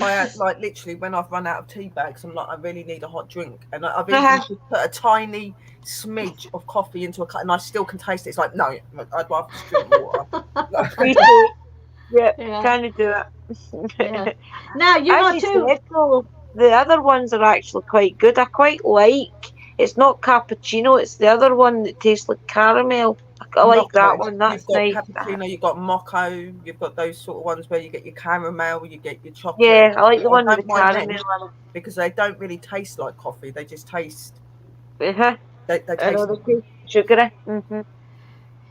Speaker 3: Like literally when I've run out of tea bags, I'm like, I really need a hot drink. And I've even just put a tiny smidge of coffee into a cup and I still can taste it. It's like, no, I'd rather just drink water.
Speaker 2: Yeah, kind of do it.
Speaker 1: Yeah. Now, you know, too.
Speaker 2: Said, though, the other ones are actually quite good. I quite like. It's not cappuccino. It's the other one that tastes like caramel. I like that one. That's nice.
Speaker 3: Cappuccino. You've got mocha. You've got those sort of ones where you get your caramel. You get your chocolate.
Speaker 2: Yeah, I like the one with the caramel.
Speaker 3: Because they don't really taste like coffee. They just taste.
Speaker 2: They taste sugary.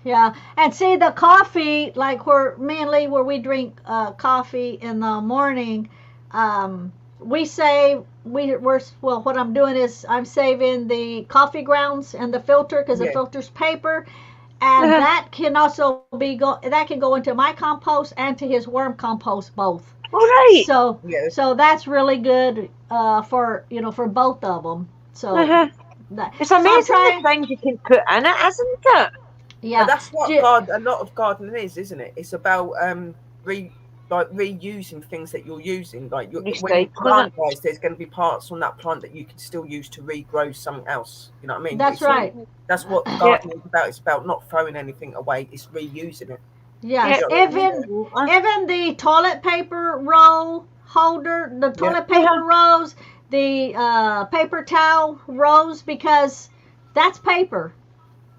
Speaker 1: Yeah, and see the coffee, like where me and Lee, where we drink coffee in the morning, we save. We're well. What I'm doing is I'm saving the coffee grounds and the filter because the
Speaker 3: Yeah.
Speaker 1: filter's paper, and that can also that can go into my compost and to his worm compost both.
Speaker 2: All right.
Speaker 1: So
Speaker 3: Yes.
Speaker 1: so that's really good for for both of them. So
Speaker 2: It's
Speaker 1: so I'm
Speaker 2: amazing
Speaker 1: trying.
Speaker 2: the things you can put in it, isn't it?
Speaker 1: Yeah,
Speaker 3: But that's what
Speaker 1: Ju-
Speaker 3: a lot of gardening is, isn't it? It's about reusing things that you're using. Like when you
Speaker 2: Recycling
Speaker 3: plant wise, there's going to be parts on that plant that you can still use to regrow something else. You know what I mean?
Speaker 1: That's right.
Speaker 3: That's what gardening is about. It's about not throwing anything away. It's reusing it.
Speaker 1: Yes,
Speaker 3: Yeah.
Speaker 1: even the toilet paper roll holder, the toilet paper rolls, the paper towel rolls, because that's paper.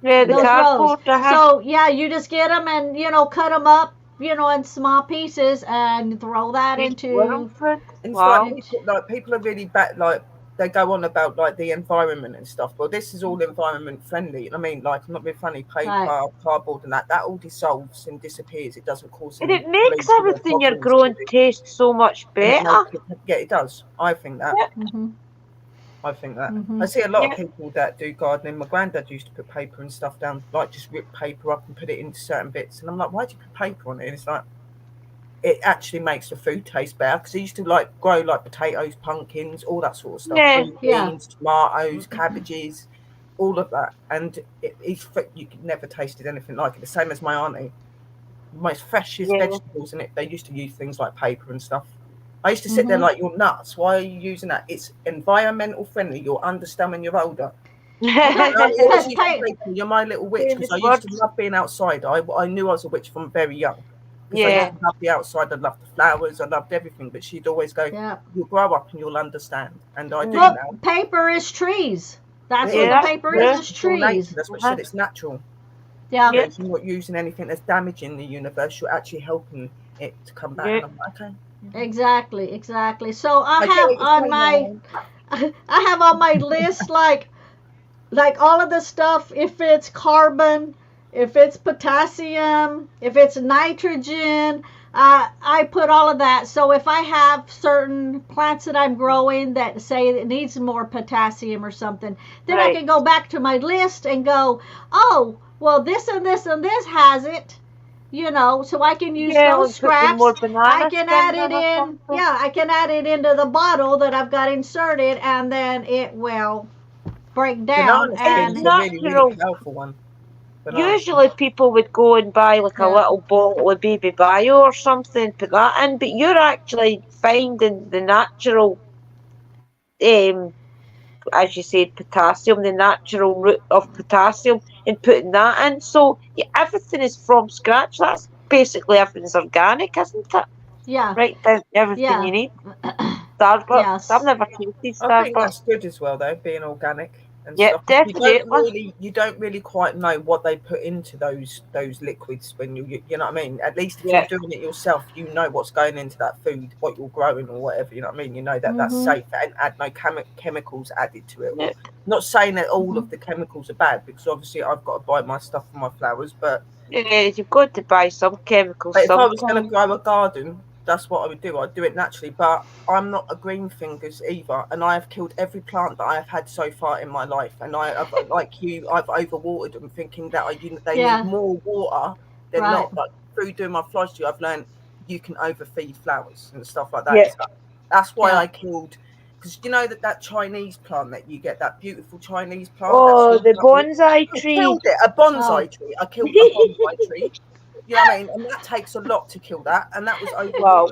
Speaker 2: Yeah, the
Speaker 1: Those rolls.
Speaker 2: cardboard.
Speaker 1: So yeah, you just get them and cut them up, in small pieces and throw that into.
Speaker 2: Wormfood.
Speaker 3: And it's
Speaker 2: Wow.
Speaker 3: like people are really bad. Like they go on about like the environment and stuff. Well, this is all environment friendly. I mean, like I'm not being funny. Paper,
Speaker 1: Right.
Speaker 3: cardboard, and that all dissolves and disappears. It doesn't cause.
Speaker 2: And
Speaker 3: any
Speaker 2: it makes
Speaker 3: pollution or
Speaker 2: everything you're
Speaker 3: problems
Speaker 2: growing
Speaker 3: to it.
Speaker 2: taste so much
Speaker 3: And
Speaker 2: better.
Speaker 3: yeah, it does. I think that.
Speaker 1: Mm-hmm.
Speaker 3: I think that.
Speaker 1: Mhm.
Speaker 3: I see a lot
Speaker 2: Yeah.
Speaker 3: of people that do gardening. My granddad used to put paper and stuff down, like just rip paper up and put it into certain bits. And I'm like, why do you put paper on it? And it's like, it actually makes the food taste better, because he used to like grow like potatoes, pumpkins, all that sort of stuff.
Speaker 2: Yeah.
Speaker 3: Green
Speaker 1: Yeah.
Speaker 3: beans, tomatoes, cabbages, all of that. And you could never tasted anything like it. The same as my auntie. Most freshest
Speaker 2: Yeah.
Speaker 3: vegetables in it, they used to use things like paper and stuff. I used to sit there
Speaker 1: Mhm.
Speaker 3: like, you're nuts. Why are you using that? It's environmental friendly. You'll understand when you're older. You're my little witch, because I used to love being outside. I knew I was a witch from very young. 'Cause I
Speaker 2: Yeah.
Speaker 3: used to love the outside. I loved the flowers. I loved everything. But she'd always go,
Speaker 1: Yeah.
Speaker 3: "You'll grow up and you'll understand." And I do
Speaker 1: Look,
Speaker 3: now.
Speaker 1: paper is trees. That's
Speaker 2: Yeah.
Speaker 1: what the paper
Speaker 2: Yeah.
Speaker 1: is
Speaker 3: It's all nature.
Speaker 1: trees.
Speaker 3: That's what she said. It's natural.
Speaker 1: Yeah.
Speaker 2: Yeah.
Speaker 3: You're not using anything that's damaging the universe. You're actually helping it to come back.
Speaker 2: Yeah.
Speaker 3: And I'm like, okay.
Speaker 1: Exactly. So I
Speaker 3: get
Speaker 1: have
Speaker 3: what you're
Speaker 1: on
Speaker 3: saying
Speaker 1: my
Speaker 3: now.
Speaker 1: I have on my list like all of the stuff, if it's carbon, if it's potassium, if it's nitrogen, I put all of that. So if I have certain plants that I'm growing that say it needs more potassium or something, then I
Speaker 2: Right.
Speaker 1: can go back to my list and go, oh, well, this and this and this has it, so I can use
Speaker 2: Yeah,
Speaker 1: those
Speaker 2: we'll put some
Speaker 1: scraps.
Speaker 2: more banana
Speaker 1: I can add
Speaker 2: skins
Speaker 1: it
Speaker 2: or
Speaker 1: in.
Speaker 2: something.
Speaker 1: Yeah, I can add it into the bottle that I've got inserted, and then it will break down.
Speaker 3: Banana
Speaker 1: And
Speaker 3: skins are really,
Speaker 2: natural.
Speaker 3: really powerful one. Banana
Speaker 2: Usually people would go and buy like a
Speaker 1: Yeah.
Speaker 2: little bottle of baby bio or something, put that in, but you're actually finding the natural, as you said, potassium, the natural root of potassium, and putting that in. So yeah, everything is from scratch. That's basically everything's organic, isn't it?
Speaker 1: yeah,
Speaker 2: Right down to everything
Speaker 1: Yeah.
Speaker 2: you need. Starbucks.
Speaker 1: Yes.
Speaker 2: I've never tasted
Speaker 3: I think
Speaker 2: Starbucks.
Speaker 3: that's good as well, though, being organic and
Speaker 2: Yeah,
Speaker 3: stuff.
Speaker 2: definitely.
Speaker 3: You don't really quite know what they put into those liquids when you know what I mean. At least if
Speaker 2: Yeah.
Speaker 3: you're doing it yourself, you know what's going into that food, what you're growing or whatever. You know what I mean. You know that that's
Speaker 1: Mhm.
Speaker 3: safe and add no chemicals added to it.
Speaker 2: Yeah.
Speaker 3: Not saying that all of the chemicals are bad, because obviously I've got to buy my stuff for my flowers. But
Speaker 2: Yeah, you've got to buy some chemicals.
Speaker 3: if I was going to
Speaker 2: sometimes.
Speaker 3: grow a garden, that's what I would do. I'd do it naturally, but I'm not a green fingers either, and I have killed every plant that I have had so far in my life. And I've like you, I've overwatered them, thinking that they
Speaker 1: Yeah.
Speaker 3: need more water than
Speaker 1: Right.
Speaker 3: not. But through doing my floristry, I've learned you can overfeed flowers and stuff like that.
Speaker 2: Yeah.
Speaker 3: So that's why
Speaker 1: Yeah.
Speaker 3: I killed. Because you know that Chinese plant that you get, that beautiful Chinese plant.
Speaker 2: Oh,
Speaker 3: that's
Speaker 2: the
Speaker 3: lovely.
Speaker 2: bonsai
Speaker 3: I
Speaker 2: tree.
Speaker 3: killed it, a bonsai
Speaker 1: Oh.
Speaker 3: tree. I killed a bonsai tree. You know what I mean? And that takes a lot to kill that. And that was
Speaker 2: Wow.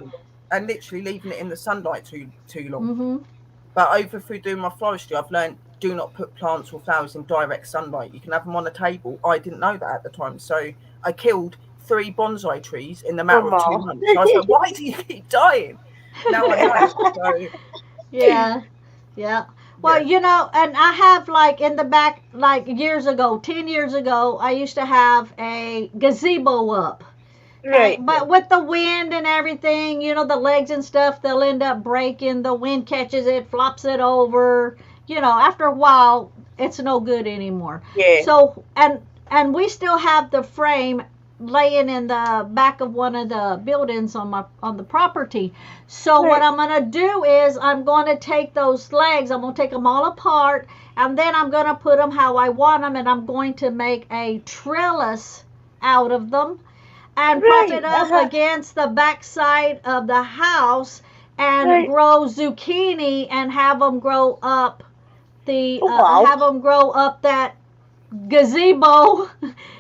Speaker 3: and literally leaving it in the sunlight too long.
Speaker 1: Mm-hmm.
Speaker 3: But through doing my floristry, I've learned do not put plants or flowers in direct sunlight. You can have them on a table. I didn't know that at the time. So I killed 3 bonsai trees in the matter of 2
Speaker 2: wow.
Speaker 3: months. I was like, why do you keep dying? Now I know. So,
Speaker 1: Yeah. Well, and I have like in the back, like years ago, 10 years ago, I used to have a gazebo up.
Speaker 2: Right.
Speaker 1: But with the wind and everything, the legs and stuff, they'll end up breaking. The wind catches it, flops it over. After a while, it's no good anymore.
Speaker 2: Yeah.
Speaker 1: So, and and we still have the frame laying in the back of one of the buildings on the property. So what I'm going to do is I'm going to take those legs, I'm going to take them all apart, and then I'm going to put them how I want them, and I'm going to make a trellis out of them and prop it up against the backside of the house and grow zucchini and have them grow up have them grow up that gazebo,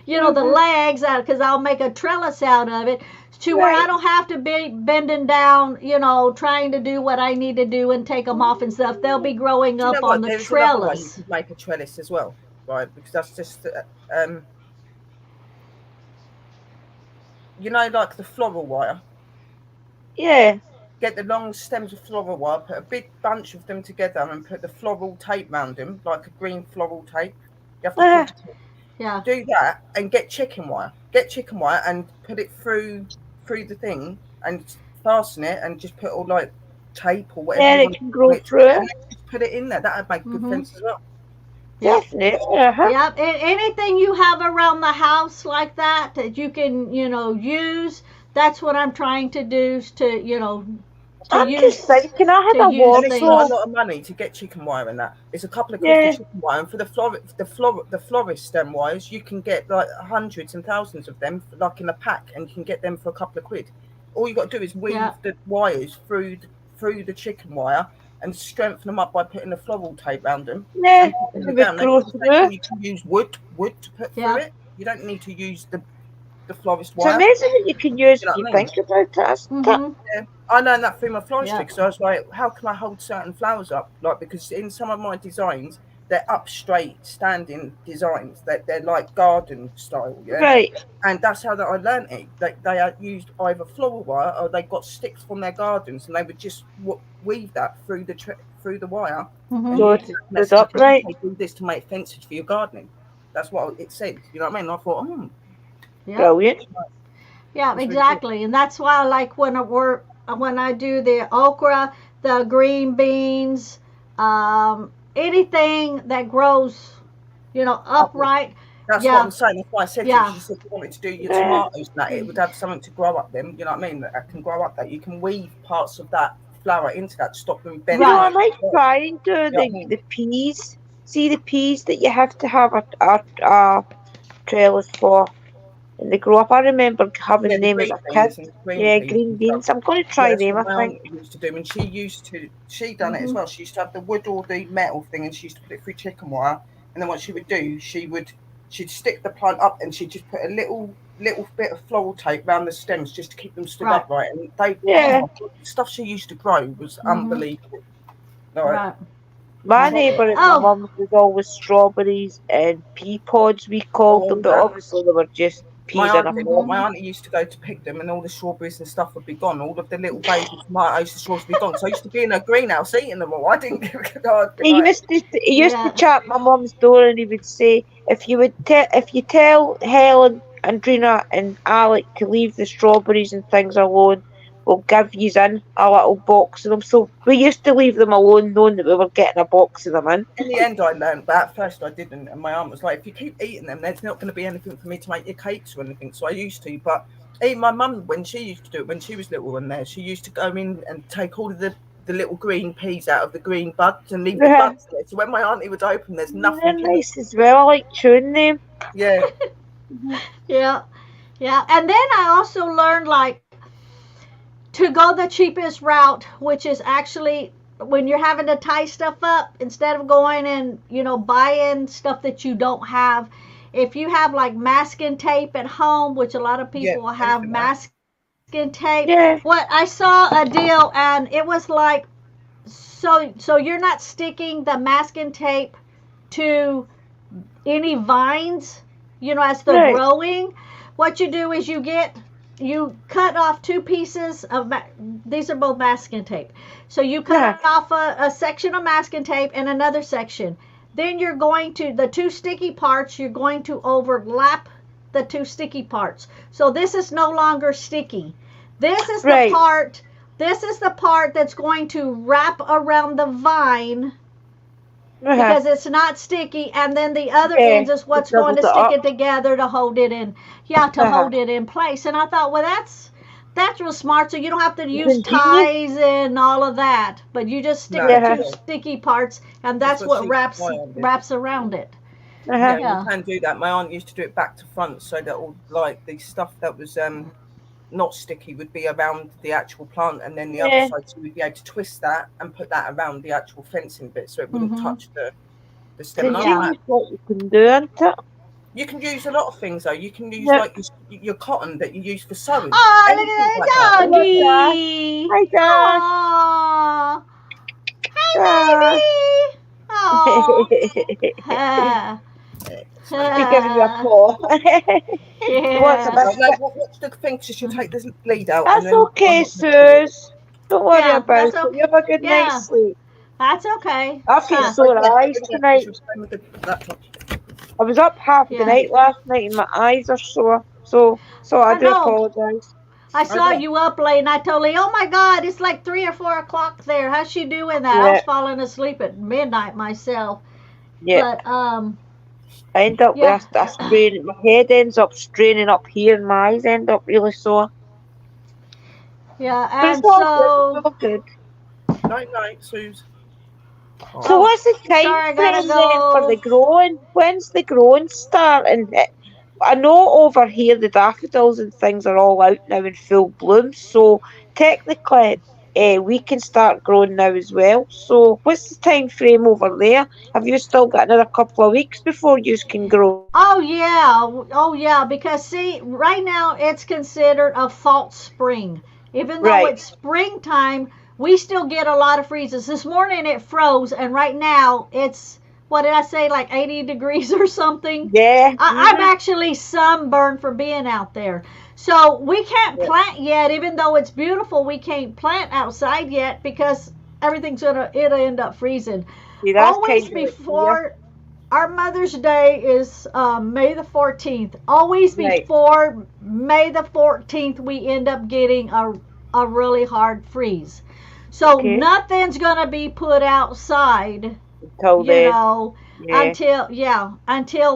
Speaker 1: you know, the legs, because I'll make a trellis out of it to where I don't have to be bending down, you know, trying to do what I need to do and take them off and stuff. They'll be growing up on the trellis.
Speaker 3: You could make a trellis as well, right? Because that's just, you know, like the floral wire.
Speaker 2: Yeah.
Speaker 3: Get the long stems of floral wire, put a big bunch of them together and put the floral tape round them, like a green floral tape. You have to do that and get chicken wire. Get chicken wire and put it through the thing and fasten it and just put all like tape or whatever.
Speaker 2: Yeah, it can grow through it.
Speaker 3: Just put it in there. That would make good fence as well.
Speaker 2: Definitely.
Speaker 1: Yep. Anything you have around the house like that you can, you know, use. That's what I'm trying to do to, you know.
Speaker 2: I'm just thinking, I had a wardrobe.
Speaker 3: It's not a lot of money to get chicken wire in that. It's a couple of quid for chicken wire, and for the florist stem wires, you can get like hundreds and thousands of them, like in a pack, and you can get them for a couple of quid. All you got to do is weave the wires through the chicken wire and strengthen them up by putting the floral tape around them.
Speaker 2: Yeah,
Speaker 3: you can use wood to put through it. You don't need to use the florist wire.
Speaker 2: It's amazing that you can use if you think about it.
Speaker 3: Yeah. I learned that through my floristry because I was like, how can I hold certain flowers up? Like, because in some of my designs, they're up straight standing designs. They're like garden style,
Speaker 2: Right.
Speaker 3: And that's how that I learned it. They had used either floral wire or they got sticks from their gardens and they would just weave that through the wire.
Speaker 2: So it's upright.
Speaker 3: Do this to make fences for your gardening. That's what it said. You know what I mean? And I thought,
Speaker 2: brilliant.
Speaker 1: Yeah, exactly. And that's why I like when I do the okra, the green beans, anything that grows, you know, upright.
Speaker 3: That's what I'm saying. That's why I said to you, she said you wanted to do your tomatoes and that, it would have something to grow up them. You know what I mean? That can grow up that. You can weave parts of that flower into that to stop them bending.
Speaker 2: I might try and do the peas. See the peas that you have to have a trellis for. And they grow up. I remember having them as a kid. Green beans. I'm going to try them, I think.
Speaker 3: Used to do, and she done it as well. She used to have the wood or the metal thing, and she used to put it through chicken wire. And then what she would do, she'd stick the plant up, and she'd just put a little bit of floral tape around the stems just to keep them stood upright. And the stuff she used to grow was unbelievable.
Speaker 1: Right.
Speaker 2: My neighbour at my mum's was always strawberries and pea pods, we called them, but obviously they were just peas
Speaker 3: my auntie used to go to pick them and all the strawberries and stuff would be gone. All of the little baby tomatoes and strawberries would be gone. So I used to be in her greenhouse eating them all. I didn't give a god.
Speaker 2: He used to chat my mum's door and he would say, if you tell Helen and Drina and Alec to leave the strawberries and things alone, we'll give you in a little box of them. So we used to leave them alone, knowing that we were getting a box of them in.
Speaker 3: In the end, I learned, but at first I didn't. And my aunt was like, if you keep eating them, there's not going to be anything for me to make your cakes or anything. So I used to. But even my mum, when she used to do it, when she was little and there, she used to go in and take all of the little green peas out of the green buds and leave the buds there. So when my auntie would open, there's nothing.
Speaker 2: They're nice as well. I like chewing them.
Speaker 3: Yeah.
Speaker 1: Yeah. And then I also learned, like, to go the cheapest route, which is actually when you're having to tie stuff up, instead of going and, you know, buying stuff that you don't have, if you have like masking tape at home, which a lot of people have masking tape. What I saw a deal and it was like, so you're not sticking the masking tape to any vines, you know, as they're growing. What you do is you cut off two pieces of, these are both masking tape. So you cut off a section of masking tape and another section. Then you're going to, the two sticky parts, you're going to overlap the two sticky parts. So this is no longer sticky. This is the part that's going to wrap around the vine because it's not sticky, and then the other ends is what's
Speaker 2: it
Speaker 1: going to
Speaker 2: doubles it
Speaker 1: stick
Speaker 2: up.
Speaker 1: it together to hold it in. Yeah, to hold it in place. And I thought, well, that's real smart. So you don't have to use
Speaker 2: Convenient.
Speaker 1: ties and all of that, but you just stick
Speaker 3: No,
Speaker 1: the two sticky parts, and that's
Speaker 3: what
Speaker 1: what
Speaker 3: she-
Speaker 1: wraps
Speaker 3: why I did.
Speaker 1: wraps around it.
Speaker 3: Yeah,
Speaker 1: Yeah.
Speaker 3: you can do that. My aunt used to do it back to front, so that all like the stuff that was not sticky would be around the actual plant, and then the other side you would be able to twist that and put that around the actual fencing bit, so it wouldn't touch the stem. And I
Speaker 1: Yeah.
Speaker 3: like that.
Speaker 2: What you can do, isn't it?
Speaker 3: You can use a lot of things though. You can use like your cotton that you use for sewing.
Speaker 1: Oh, look
Speaker 3: Anything
Speaker 1: at
Speaker 3: like that.
Speaker 1: that doggy!
Speaker 2: Hi, Josh.
Speaker 1: Aw.
Speaker 2: Josh.
Speaker 1: Hi, baby! Aw.
Speaker 2: She's giving you a paw. What's
Speaker 1: Yeah.
Speaker 2: about
Speaker 3: Like, what's the thing? So she'll take this lead out.
Speaker 2: That's
Speaker 3: and then
Speaker 2: okay, Suze. Don't worry
Speaker 1: Yeah,
Speaker 2: about
Speaker 1: that's
Speaker 2: it.
Speaker 1: okay.
Speaker 2: You have a good
Speaker 1: Yeah.
Speaker 2: night's sleep.
Speaker 1: That's okay.
Speaker 2: I feel sore eyes tonight. I was up half the night last night and my eyes are sore. So I do
Speaker 1: know.
Speaker 2: apologise.
Speaker 1: I saw you up late and I told Lee, oh my God, it's like 3 or 4 o'clock there. How's she doing that? I was falling asleep at midnight myself.
Speaker 2: Yeah.
Speaker 1: But,
Speaker 2: I end up with a strain. My head ends up straining up here and my eyes end up really sore.
Speaker 1: yeah,
Speaker 2: But
Speaker 1: and
Speaker 2: it's all good.
Speaker 3: Night, Suze.
Speaker 2: So what's the time
Speaker 1: sorry, I
Speaker 2: frame
Speaker 1: gotta
Speaker 2: then
Speaker 1: go.
Speaker 2: for the growing? When's the growing start? And I know over here the daffodils and things are all out now in full bloom. So technically, we can start growing now as well. So what's the time frame over there? Have you still got another couple of weeks before you can grow?
Speaker 1: Oh yeah, because see, right now it's considered a false spring. Even though it's springtime, we still get a lot of freezes. This morning it froze, and right now it's, what did I say, like 80 degrees or something?
Speaker 2: Yeah.
Speaker 1: I'm actually sunburned for being out there. So we can't plant yet, even though it's beautiful. We can't plant outside yet because it'll end up freezing.
Speaker 2: See, that's
Speaker 1: Always before our Mother's Day is May the 14th. Always before May the 14th, we end up getting a really hard freeze. So nothing's gonna be put outside, until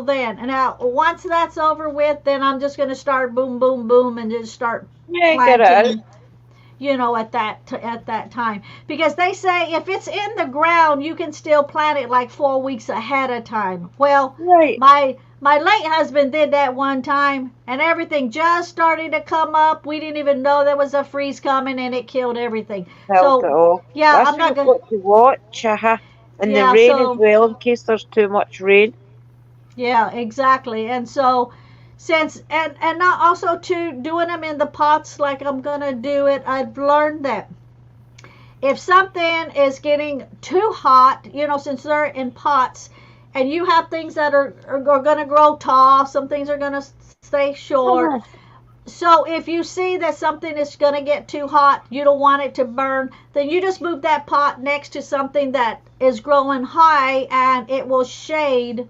Speaker 1: then. And now once that's over with, then I'm just gonna start boom, boom, boom, and just start planting. At that time, because they say if it's in the ground, you can still plant it like 4 weeks ahead of time. Well, my late husband did that one time, and everything just started to come up. We didn't even know there was a freeze coming, and it killed everything.
Speaker 2: That's
Speaker 1: I'm not
Speaker 2: going to watch. And the rain as well, in case there's too much rain.
Speaker 1: Yeah, exactly. And so, since and not also too doing them in the pots like I'm gonna do it, I've learned that if something is getting too hot, since they're in pots, and you have things that are going to grow tall, some things are going to stay short. So if you see that something is going to get too hot, you don't want it to burn, then you just move that pot next to something that is growing high, and it will shade,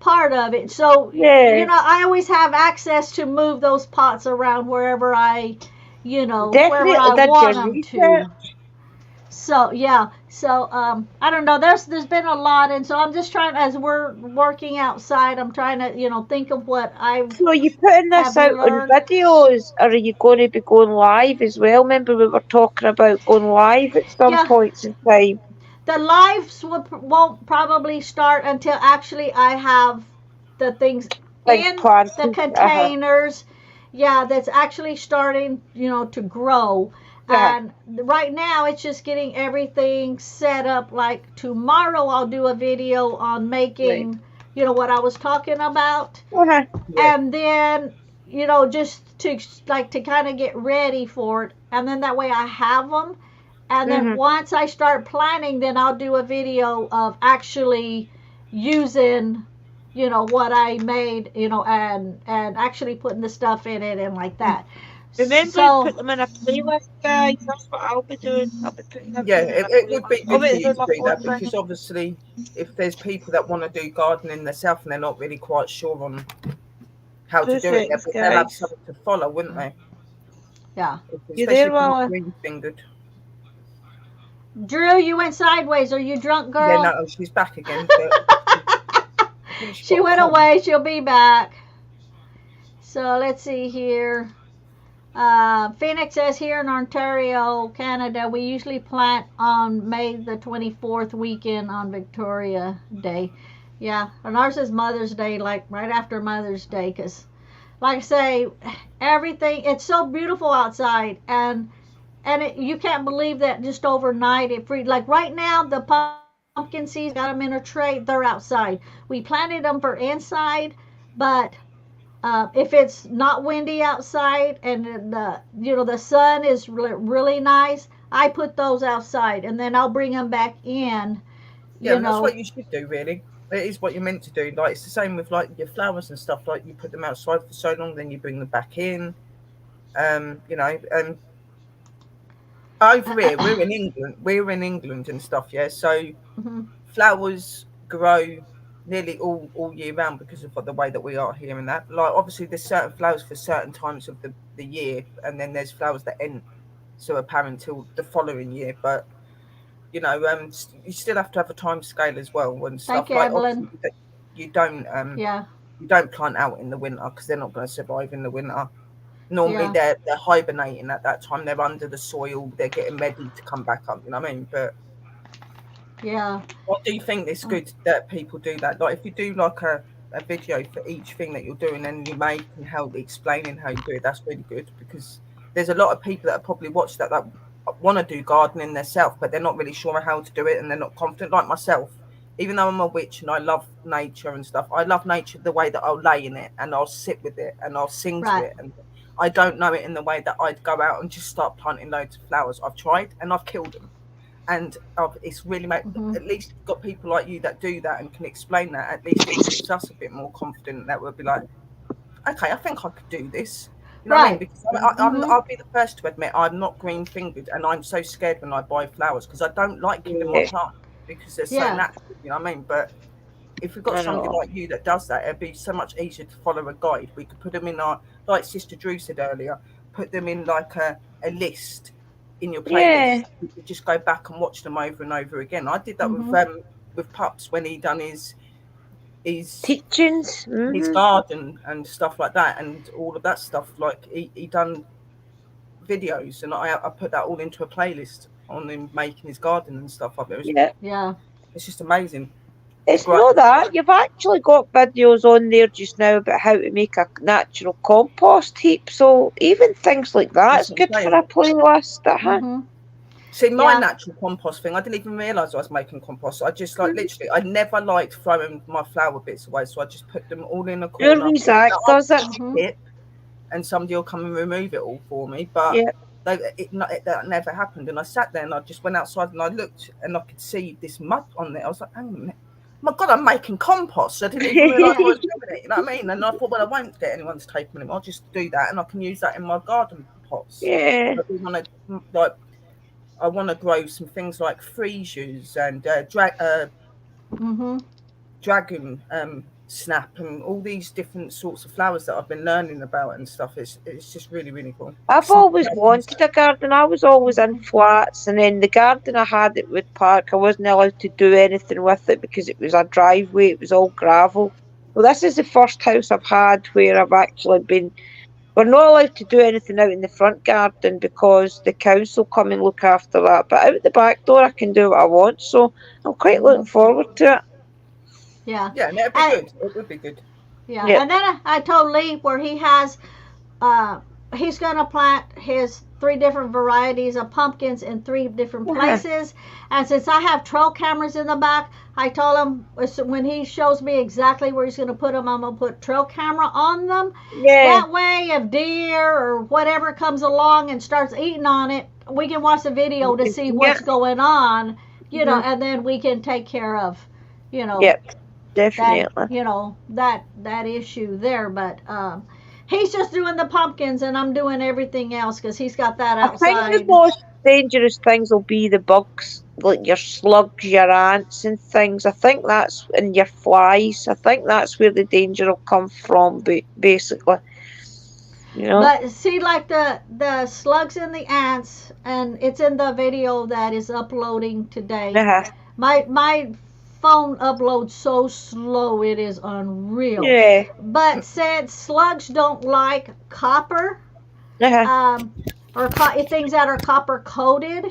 Speaker 1: part of it. So, I always have access to move those pots around wherever I, wherever I want them to. So I don't know. There's been a lot, and so I'm just trying, as we're working outside, I'm trying to think of what I've.
Speaker 2: So are you putting this out on videos, or are you going to be going live as well? Remember we were talking about going live at some points in time.
Speaker 1: The lives won't probably start until actually I have the things in the containers. Yeah, that's actually starting, to grow. And right now it's just getting everything set up. Like tomorrow I'll do a video on making, what I was talking about. And then, just to kind of get ready for it. And then that way I have them. And then once I start planning, then I'll do a video of actually using, what I made, and actually putting the stuff in it and like that.
Speaker 2: Remember to put them in a playlist, guys. That's what I'll be doing. I'll be putting them
Speaker 3: it would be good for you to do that, because obviously if there's people that want to do gardening themselves and they're not really quite sure on how to do it, they'll have something to follow, wouldn't they?
Speaker 1: Yeah.
Speaker 3: Especially if you're not green fingered.
Speaker 1: Drew, you went sideways. Are you drunk, girl?
Speaker 3: Yeah, no, she's back again. But
Speaker 1: she went away. She'll be back. So let's see here. Phoenix says here in Ontario, Canada, we usually plant on May the 24th weekend on Victoria Day. Yeah, and ours is Mother's Day, like right after Mother's Day, because, like I say, everything, it's so beautiful outside, and you can't believe that just overnight it freed. Like right now, the pumpkin seeds, got them in a tray, they're outside. We planted them for inside, but if it's not windy outside and the sun is really nice, I put those outside, and then I'll bring them back in.
Speaker 3: Yeah, that's what you should do, really. It is what you're meant to do. Like, it's the same with like your flowers and stuff. Like, you put them outside for so long, then you bring them back in. Over here, we're in England and stuff, yeah. So flowers grow nearly all year round because of the way that we are here and that. Like, obviously there's certain flowers for certain times of the year, and then there's flowers that end so apparent till the following year. But you still have to have a time scale as well and stuff.
Speaker 1: Thank you,
Speaker 3: like
Speaker 1: Evelyn.
Speaker 3: you don't you don't plant out in the winter because they're not going to survive in the winter. Normally they're hibernating at that time. They're under the soil. They're getting ready to come back up. You know what I mean? But
Speaker 1: yeah,
Speaker 3: what do you think it's good that people do that? Like, if you do like a video for each thing that you're doing, and you make and help explaining how you do it, that's really good, because there's a lot of people that have probably watched that want to do gardening themselves, but they're not really sure how to do it, and they're not confident. Like myself, even though I'm a witch and I love nature and stuff, I love nature the way that I'll lay in it and I'll sit with it and I'll sing to it, and I don't know it in the way that I'd go out and just start planting loads of flowers. I've tried and I've killed them, and it's really made at least got people like you that do that and can explain that. At least it makes us a bit more confident that we'll be like, okay, I think I could do this. You know what I mean? Because I'll be the first to admit I'm not green fingered, and I'm so scared when I buy flowers because I don't like killing my plant because they're so natural. You know what I mean? But if we've got somebody like you that does that, it'd be so much easier to follow a guide. We could put them in like Sister Drew said earlier, put them in like a list in your playlist. You could just go back and watch them over and over again. I did that with Pups when he done his
Speaker 2: teachings,
Speaker 3: his garden and stuff like that, and all of that stuff. Like he done videos, and I put that all into a playlist on him making his garden and stuff up there. It's just amazing.
Speaker 2: It's not that. You've actually got videos on there just now about how to make a natural compost heap. So even things like that is good for a playlist.
Speaker 3: See, my natural compost thing, I didn't even realise I was making compost. I just literally, I never liked throwing my flower bits away, so I just put them all in a corner.
Speaker 2: Does it?
Speaker 3: And somebody will come and remove it all for me. But that never happened. And I sat there and I just went outside and I looked and I could see this mud on there. I was like, hang on a minute. My God, I'm making compost. I didn't even realise I was doing it. You know what I mean? And I thought, well, I won't get anyone to take them. I'll just do that, and I can use that in my garden pots.
Speaker 2: Yeah.
Speaker 3: I want to grow some things like freesias and dragon snap and all these different sorts of flowers that I've been learning about and stuff. It's just really, really cool.
Speaker 2: I've always wanted a garden. I was always in flats, and then the garden I had at Wood Park, I wasn't allowed to do anything with it because it was a driveway. It was all gravel. Well, this is the first house I've had where I've actually been. We're not allowed to do anything out in the front garden because the council come and look after that. But out the back door, I can do what I want. So I'm quite looking forward to it.
Speaker 1: Yeah.
Speaker 3: Yeah, and it'd be good. It would be good.
Speaker 1: Yeah. And then I told Lee where he has, he's going to plant his 3 different varieties of pumpkins in 3 different places. And since I have trail cameras in the back, I told him when he shows me exactly where he's going to put them, I'm going to put trail camera on them.
Speaker 2: Yeah.
Speaker 1: That way, if deer or whatever comes along and starts eating on it, we can watch the video to see what's going on, you know, and then we can take care of, you know.
Speaker 2: Yep, definitely.
Speaker 1: That issue there. But he's just doing the pumpkins and I'm doing everything else because he's got that outside.
Speaker 2: I think the most dangerous things will be the bugs, like your slugs, your ants and things. I think that's, and your flies. I think that's where the danger will come from, basically. You know?
Speaker 1: But see, like the slugs and the ants, and it's in the video that is uploading today.
Speaker 2: Uh-huh.
Speaker 1: My phone uploads so slow, it is unreal.
Speaker 2: Yeah.
Speaker 1: But since slugs don't like copper,
Speaker 2: Uh-huh.
Speaker 1: or things that are copper coated,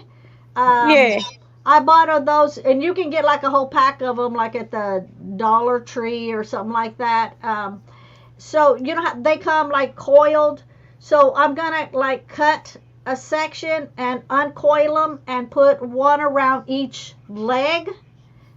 Speaker 2: Yeah.
Speaker 1: I bought those, and you can get like a whole pack of them, like at the Dollar Tree or something like that. So you know how they come like coiled. So I'm gonna like cut a section and uncoil them and put one around each leg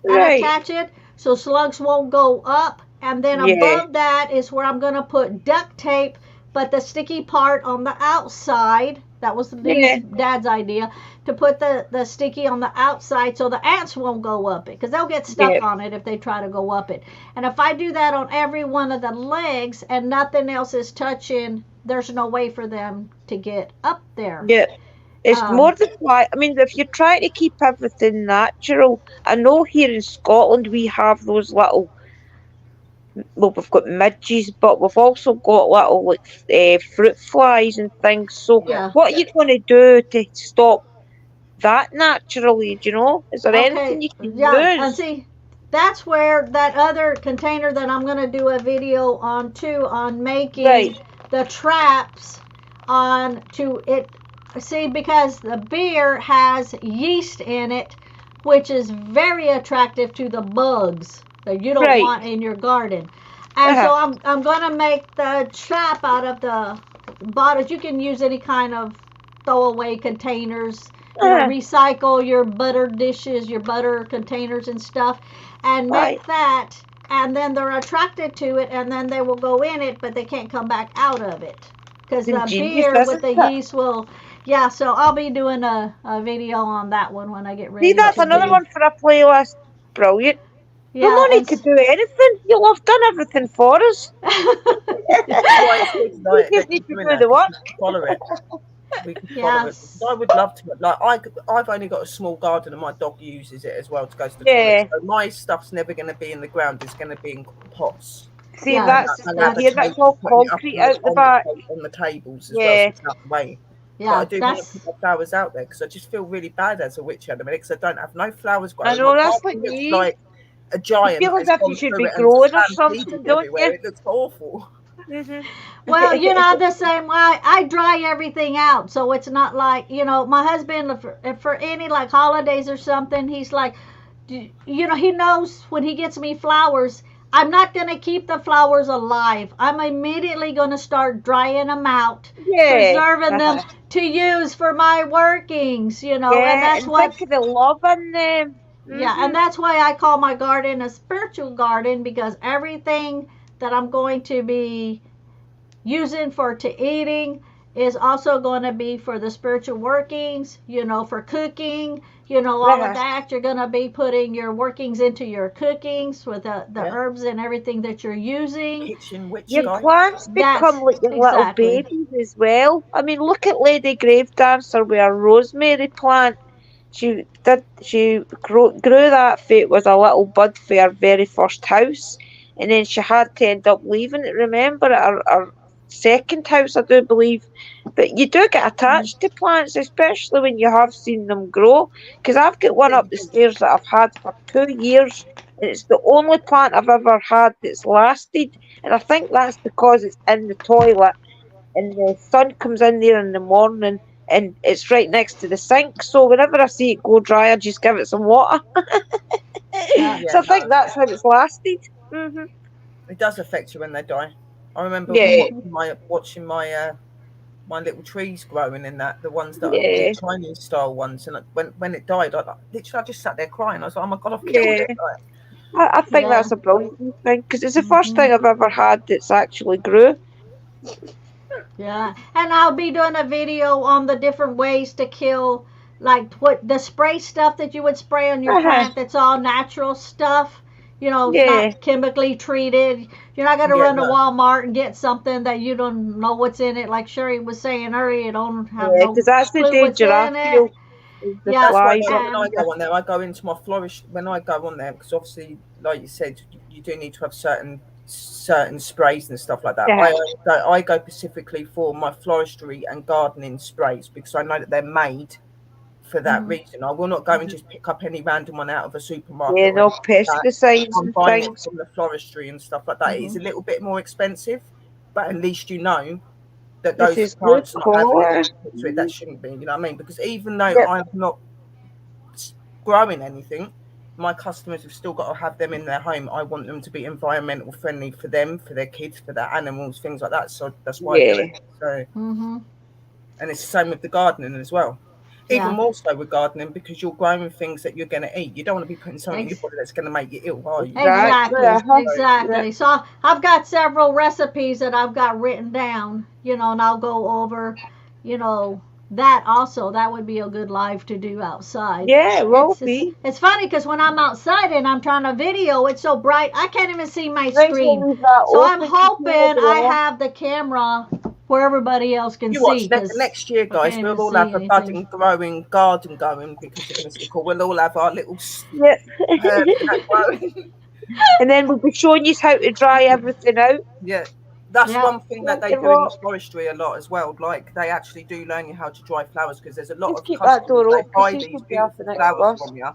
Speaker 1: and
Speaker 2: Right.
Speaker 1: attach it so slugs won't go up. And then
Speaker 2: Yeah.
Speaker 1: above that is where I'm gonna put duct tape, but the sticky part on the outside. That was
Speaker 2: Yeah.
Speaker 1: Dad's idea, to put the sticky on the outside so the ants won't go up it, because they'll get stuck
Speaker 2: Yeah.
Speaker 1: on it if they try to go up it. And if I do that on every one of the legs and nothing else is touching, there's no way for them to get up there.
Speaker 2: Yeah. It's
Speaker 1: Um,
Speaker 2: more the why. I mean, if you're trying to keep everything natural, I know here in Scotland we have those little. Well, we've got midges, but we've also got little like fruit flies and things. So,
Speaker 1: Yeah.
Speaker 2: what are you going to do to stop that naturally? Do you know? Is there anything you can
Speaker 1: yeah, and
Speaker 2: use?
Speaker 1: see, that's where that other container that I'm going to do a video on too, on making
Speaker 2: Right.
Speaker 1: the traps on to it. See, because the beer has yeast in it, which is very attractive to the bugs that you don't
Speaker 2: Right.
Speaker 1: want in your garden. And so
Speaker 2: Uh-huh.
Speaker 1: I'm going to make the trap out of the bottles. You can use any kind of throwaway containers. You know,
Speaker 2: Uh-huh.
Speaker 1: recycle your butter dishes, your butter containers and stuff, and make
Speaker 2: Right.
Speaker 1: that. And then they're attracted to it, and then they will go in it, but they can't come back out of it because the
Speaker 2: Ingenious,
Speaker 1: beer with
Speaker 2: isn't
Speaker 1: the
Speaker 2: it?
Speaker 1: yeast will. Yeah, so I'll be doing a video on that one when I get ready.
Speaker 2: See, that's
Speaker 1: to
Speaker 2: another
Speaker 1: do.
Speaker 2: one for a playlist. Brilliant.
Speaker 1: Yeah,
Speaker 2: You'll no need to do anything. You'll have done everything for us.
Speaker 3: Why it's good, like,
Speaker 2: You just
Speaker 3: that
Speaker 2: need
Speaker 3: you're
Speaker 2: to
Speaker 3: doing
Speaker 2: do
Speaker 3: that,
Speaker 2: the
Speaker 3: 'cause
Speaker 2: work.
Speaker 3: we can follow it. We can follow it.
Speaker 1: Yes.
Speaker 3: Because I would love to. Like I've only got a small garden, and my dog uses it as well to go to the
Speaker 2: Yeah.
Speaker 3: toilet. So my stuff's never going to be in the ground. It's going to be in pots.
Speaker 2: See,
Speaker 1: Yeah,
Speaker 2: that's
Speaker 3: And have a
Speaker 2: here. That's
Speaker 3: table
Speaker 2: all
Speaker 3: putting it up
Speaker 2: concrete
Speaker 3: on
Speaker 2: out the back.
Speaker 3: on the tables as
Speaker 2: Yeah.
Speaker 3: well, so it's out the way. But
Speaker 1: Yeah,
Speaker 3: I do want
Speaker 1: that's
Speaker 3: to put my flowers out there because I just feel really bad as a witch at the minute because I don't have no flowers growing.
Speaker 2: I know,
Speaker 3: My
Speaker 2: that's
Speaker 3: garden
Speaker 2: like
Speaker 3: looks
Speaker 2: me.
Speaker 3: like a giant.
Speaker 2: feel as
Speaker 3: has
Speaker 2: if you
Speaker 3: gone
Speaker 2: should
Speaker 3: through
Speaker 2: be
Speaker 3: it and
Speaker 2: growing or
Speaker 3: stampeded
Speaker 2: something, don't
Speaker 3: everywhere.
Speaker 2: you?
Speaker 3: It looks awful.
Speaker 2: Mhm.
Speaker 1: well, you know, the same way I dry everything out, so it's not like, you know, my husband for any like holidays or something, he's like, you know, he knows when he gets me flowers, I'm not gonna keep the flowers alive. I'm immediately gonna start drying them out,
Speaker 2: Yeah.
Speaker 1: preserving them to use for my workings, you know,
Speaker 2: Yeah,
Speaker 1: and that's
Speaker 2: and
Speaker 1: what.
Speaker 2: think of the love in them.
Speaker 1: Yeah, and that's why I call my garden a spiritual garden, because everything that I'm going to be using for to eating is also going to be for the spiritual workings, you know, for cooking, you know, all
Speaker 2: Yeah.
Speaker 1: of that. You're going to be putting your workings into your cookings with the
Speaker 3: Yeah.
Speaker 1: herbs and everything that you're using.
Speaker 3: Kitchen witch
Speaker 2: Your
Speaker 3: guy.
Speaker 2: plants become like your little
Speaker 1: exactly.
Speaker 2: babies as well. I mean, look at Lady Gravedancer with her rosemary plant. She grew that it was a little bud for her very first house, and then she had to end up leaving it. Remember, her second house, I do believe. But you do get attached to plants, especially when you have seen them grow. Because I've got one up the stairs that I've had for 2 years, and it's the only plant I've ever had that's lasted. And I think that's because it's in the toilet, and the sun comes in there in the morning, and it's right next to the sink. So whenever I see it go dry, I just give it some water. So I think that's how it's lasted. Hmm.
Speaker 3: It does affect you when they die. I remember
Speaker 2: Yeah.
Speaker 3: watching my little trees growing in that, the ones that are
Speaker 2: Yeah.
Speaker 3: the Chinese style ones, and when it died, I just sat there crying. I was like, oh my god, I've killed
Speaker 2: Yeah.
Speaker 3: it. Like,
Speaker 2: I think
Speaker 1: Yeah.
Speaker 2: that's a brilliant thing, because it's the first thing I've ever had that's actually grew.
Speaker 1: Yeah, and I'll be doing a video on the different ways to kill, like what the spray stuff that you would spray on your
Speaker 2: Uh-huh.
Speaker 1: plant. That's all natural stuff, you know,
Speaker 2: Yeah.
Speaker 1: not chemically treated. You're not gonna
Speaker 3: Yeah,
Speaker 1: run to
Speaker 3: no.
Speaker 1: Walmart and get something that you don't know what's in it. Like Sherry was saying earlier, you don't have
Speaker 2: Yeah,
Speaker 1: no
Speaker 2: because that's the
Speaker 1: clue what's
Speaker 2: danger I
Speaker 1: in it.
Speaker 2: feel. Is the
Speaker 1: Yeah,
Speaker 3: that's why
Speaker 2: flies.
Speaker 3: when I go on there, I go into my florist. When I go on there, because obviously, like you said, you do need to have certain certain sprays and stuff like that.
Speaker 2: Yeah.
Speaker 3: I go specifically for my floristry and gardening sprays because I know that they're made for that reason. I will not go and just pick up any random one out of a supermarket.
Speaker 2: Yeah, no pesticides
Speaker 3: I'm
Speaker 2: and
Speaker 3: buying
Speaker 2: things.
Speaker 3: it from the floristry and stuff like that. It is a little bit more expensive, but at least you know that
Speaker 2: This
Speaker 3: those
Speaker 2: is
Speaker 3: plants
Speaker 2: good
Speaker 3: not having
Speaker 2: quality.
Speaker 3: anything to it that shouldn't be. You know what I mean? Because even though I'm not growing anything, my customers have still got to have them in their home. I want them to be environmental friendly for them, for their kids, for their animals, things like that. So that's why I do it. So, and it's the same with the gardening as well. Even more so with gardening because you're growing things that you're going to eat. You don't want to be putting something in your body that's going to make you ill, are you?
Speaker 1: Exactly. So I've got several recipes that I've got written down, you know, and I'll go over, you know, that also. That would be a good live to do outside.
Speaker 2: Yeah, it will be.
Speaker 1: It's funny because when I'm outside and I'm trying to video, it's so bright I can't even see my screen. So I'm hoping I have the camera where everybody else can see.
Speaker 3: Next year, guys, we'll all have a budding, growing garden going because of this. We'll all have our little herbs growing.
Speaker 2: And then we'll be showing you how to dry everything out.
Speaker 3: Yeah. That's one thing that they do in the floristry a lot as well. Like they actually do learn you how to dry flowers because there's a lot of customers they buy these beautiful flowers from you,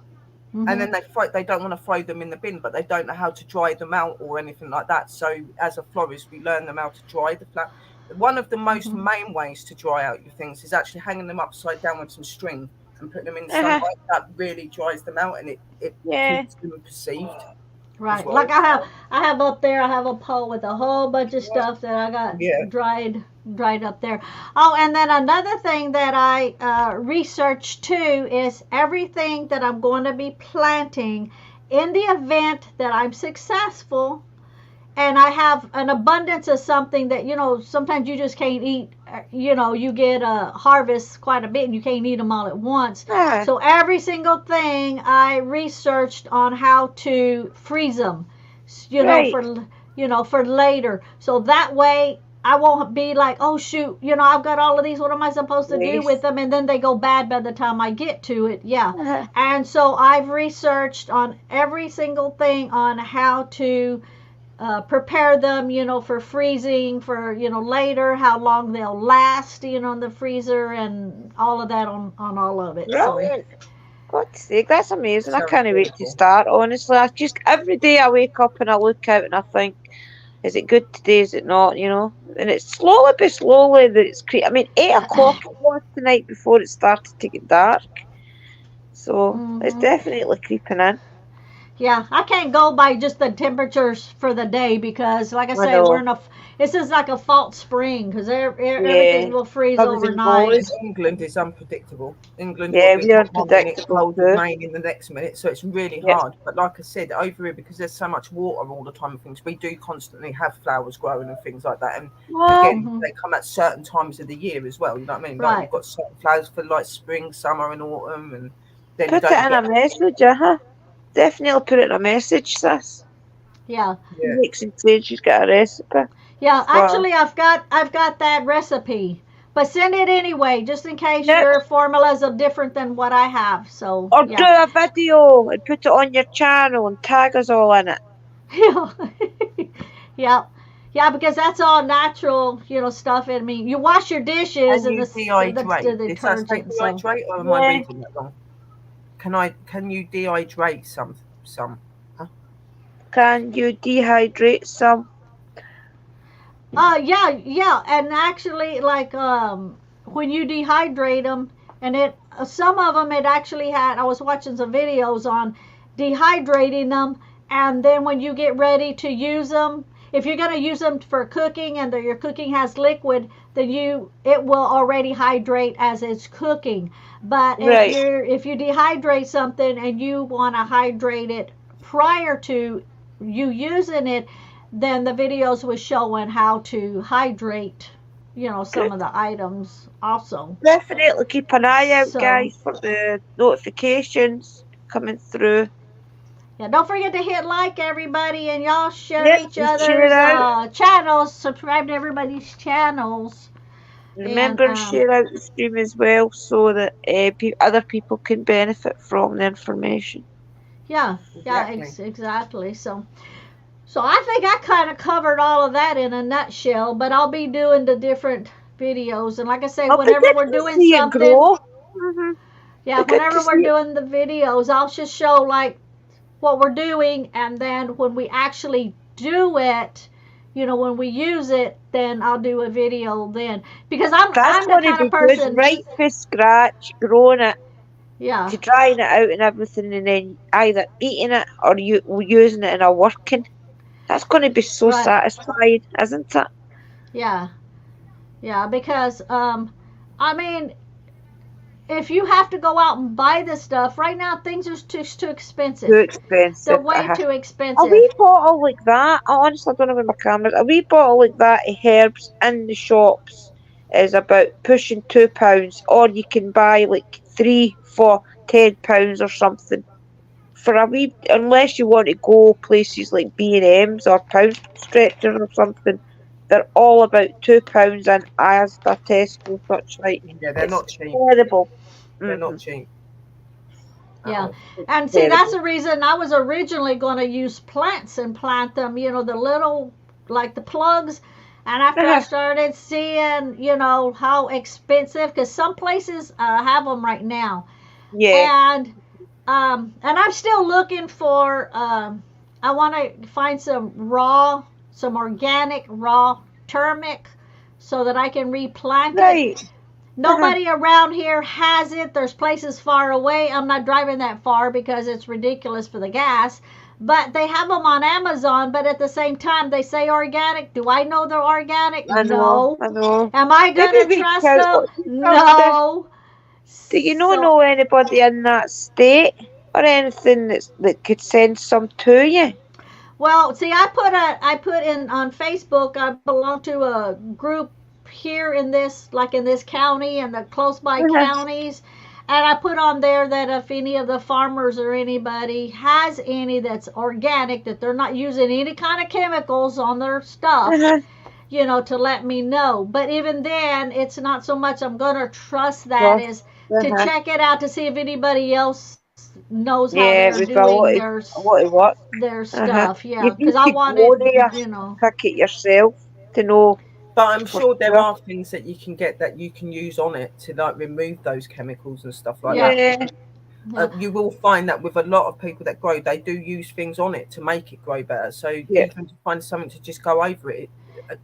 Speaker 3: and then they don't want to throw them in the bin, but they don't know how to dry them out or anything like that. So as a florist, we learn them how to dry the flower. One of the most main ways to dry out your things is actually hanging them upside down with some string and putting them in the sunlight. That really dries them out and it keeps them perceived.
Speaker 1: Right, well. Like I have up there. I have a pole with a whole bunch of stuff that I got dried up there. Oh, and then another thing that I researched too is everything that I'm going to be planting in the event that I'm successful, and I have an abundance of something that, you know, sometimes you just can't eat. You know, you get a harvest quite a bit and you can't eat them all at once. So every single thing I researched on how to freeze them, you know, for later. So that way I won't be like, oh shoot, you know, I've got all of these. What am I supposed to do with them? And then they go bad by the time I get to it. Yeah. And so I've researched on every single thing on how to prepare them, you know, for freezing, for, you know, later, how long they'll last, you know, in the freezer, and all of that on all of it.
Speaker 2: Brilliant. God's sake, that's amazing. I can't wait to start, honestly. I just, every day I wake up and I look out and I think, is it good today, is it not, you know? And it's slowly but slowly that it's I mean, 8 o'clock it was tonight before it started to get dark. So it's definitely creeping in.
Speaker 1: Yeah, I can't go by just the temperatures for the day because, like I say, this is like a false spring because everything will freeze overnight.
Speaker 3: England is unpredictable. England
Speaker 2: will
Speaker 3: be unpredictable. Rain in the next minute, so it's really hard. But like I said, over here, because there's so much water all the time and things, we do constantly have flowers growing and things like that. And again, they come at certain times of the year as well. You know what I mean? Like you've got certain flowers for like spring, summer, and autumn, and then
Speaker 2: put it in a message, Definitely put it in a message, sis.
Speaker 1: Yeah.
Speaker 2: Make some changes, get a recipe.
Speaker 1: Yeah, actually I've got that recipe. But send it anyway, just in case your formulas are different than what I have. So
Speaker 2: do a video and put it on your channel and tag us all in it.
Speaker 1: Yeah, because that's all natural, you know, stuff. I mean, you wash your dishes
Speaker 3: and the detergent. Dehydrate, or am I reading that wrong? Can you dehydrate some? Huh?
Speaker 2: Can you dehydrate some?
Speaker 1: Yeah, and actually, like when you dehydrate them, and some of them it actually had. I was watching some videos on dehydrating them, and then when you get ready to use them, if you're going to use them for cooking and your cooking has liquid, then it will already hydrate as it's cooking. But if you dehydrate something and you want to hydrate it prior to you using it, then the videos was showing how to hydrate, you know, some of the items also.
Speaker 2: Definitely keep an eye out, guys, for the notifications coming through.
Speaker 1: Yeah, don't forget to hit like, everybody, and y'all share each other's channels. Subscribe to everybody's channels.
Speaker 2: Remember to share out the stream as well so that other people can benefit from the information.
Speaker 1: Yeah, exactly. So, So I think I kind of covered all of that in a nutshell, but I'll be doing the different videos. And like I say, whenever we're doing something, yeah, whenever we're doing the videos, I'll just show like what we're doing, and then when we actually do it, when we use it, then I'll do a video then. Because I'm the kind of person,
Speaker 2: right from scratch, growing it,
Speaker 1: yeah,
Speaker 2: to drying it out and everything, and then either eating it or using it in a working. That's going to be so satisfying, isn't it?
Speaker 1: Yeah, because I mean, if you have to go out and buy this stuff right now, things are too expensive.
Speaker 2: Too expensive.
Speaker 1: They're way too expensive.
Speaker 2: A wee bottle like that, honestly, I don't know where my camera is. A wee bottle like that of herbs in the shops is about pushing £2, or you can buy like 3 for £10 or something. For a wee, unless you want to go places like B&M's or Pound Stretchers or something, they're all about £2 in Asda, Tesco, such like.
Speaker 3: Yeah, they're not cheap.
Speaker 2: Terrible.
Speaker 3: They're not cheap.
Speaker 1: Yeah, and see, that's the reason I was originally going to use plants and plant them, the little, like the plugs. And after I started seeing, how expensive, because some places have them right now.
Speaker 2: Yeah.
Speaker 1: And I'm still looking for, I want to find some organic raw turmeric so that I can replant it. Nobody around here has it. There's places far away. I'm not driving that far because it's ridiculous for the gas. But they have them on Amazon, but at the same time, they say organic. Do I know they're organic?
Speaker 2: No.
Speaker 1: Am I going to trust them? No.
Speaker 2: Do you know anybody in that state or anything that could send some to you?
Speaker 1: Well, see, I put in on Facebook. I belong to a group here in this county and the close by counties, and I put on there that if any of the farmers or anybody has any that's organic, that they're not using any kind of chemicals on their stuff, to let me know. But even then, it's not so much I'm gonna trust that is to check it out to see if anybody else knows how they're doing their stuff. Yeah, because I want it,
Speaker 2: pick it yourself to know.
Speaker 3: But I'm sure there are things that you can get that you can use on it to like remove those chemicals and stuff like that. You will find that with a lot of people that grow, they do use things on it to make it grow better. So even to find something to just go over it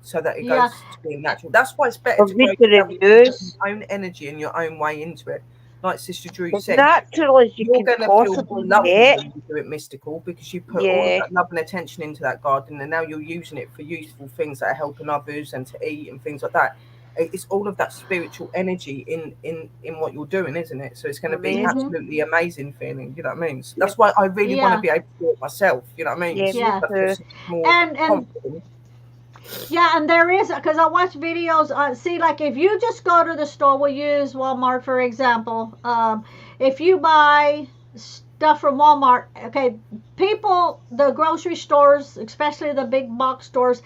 Speaker 3: so that it goes to being natural. That's why it's better to grow your own energy and your own way into it. Like Sister Drew said,
Speaker 2: natural as you're
Speaker 3: going to feel lovely when you do it mystical, because you put all of that love and attention into that garden, and now you're using it for useful things that are helping others and to eat and things like that. It's all of that spiritual energy in what you're doing, isn't it? So it's going to be absolutely amazing feeling. You know what I mean? So that's why I really want to be able to do it myself. You know what I mean?
Speaker 1: And there is, because I watch videos, see, like if you just go to the store, we'll use Walmart for example. If you buy stuff from Walmart, okay, the grocery stores, especially the big box stores,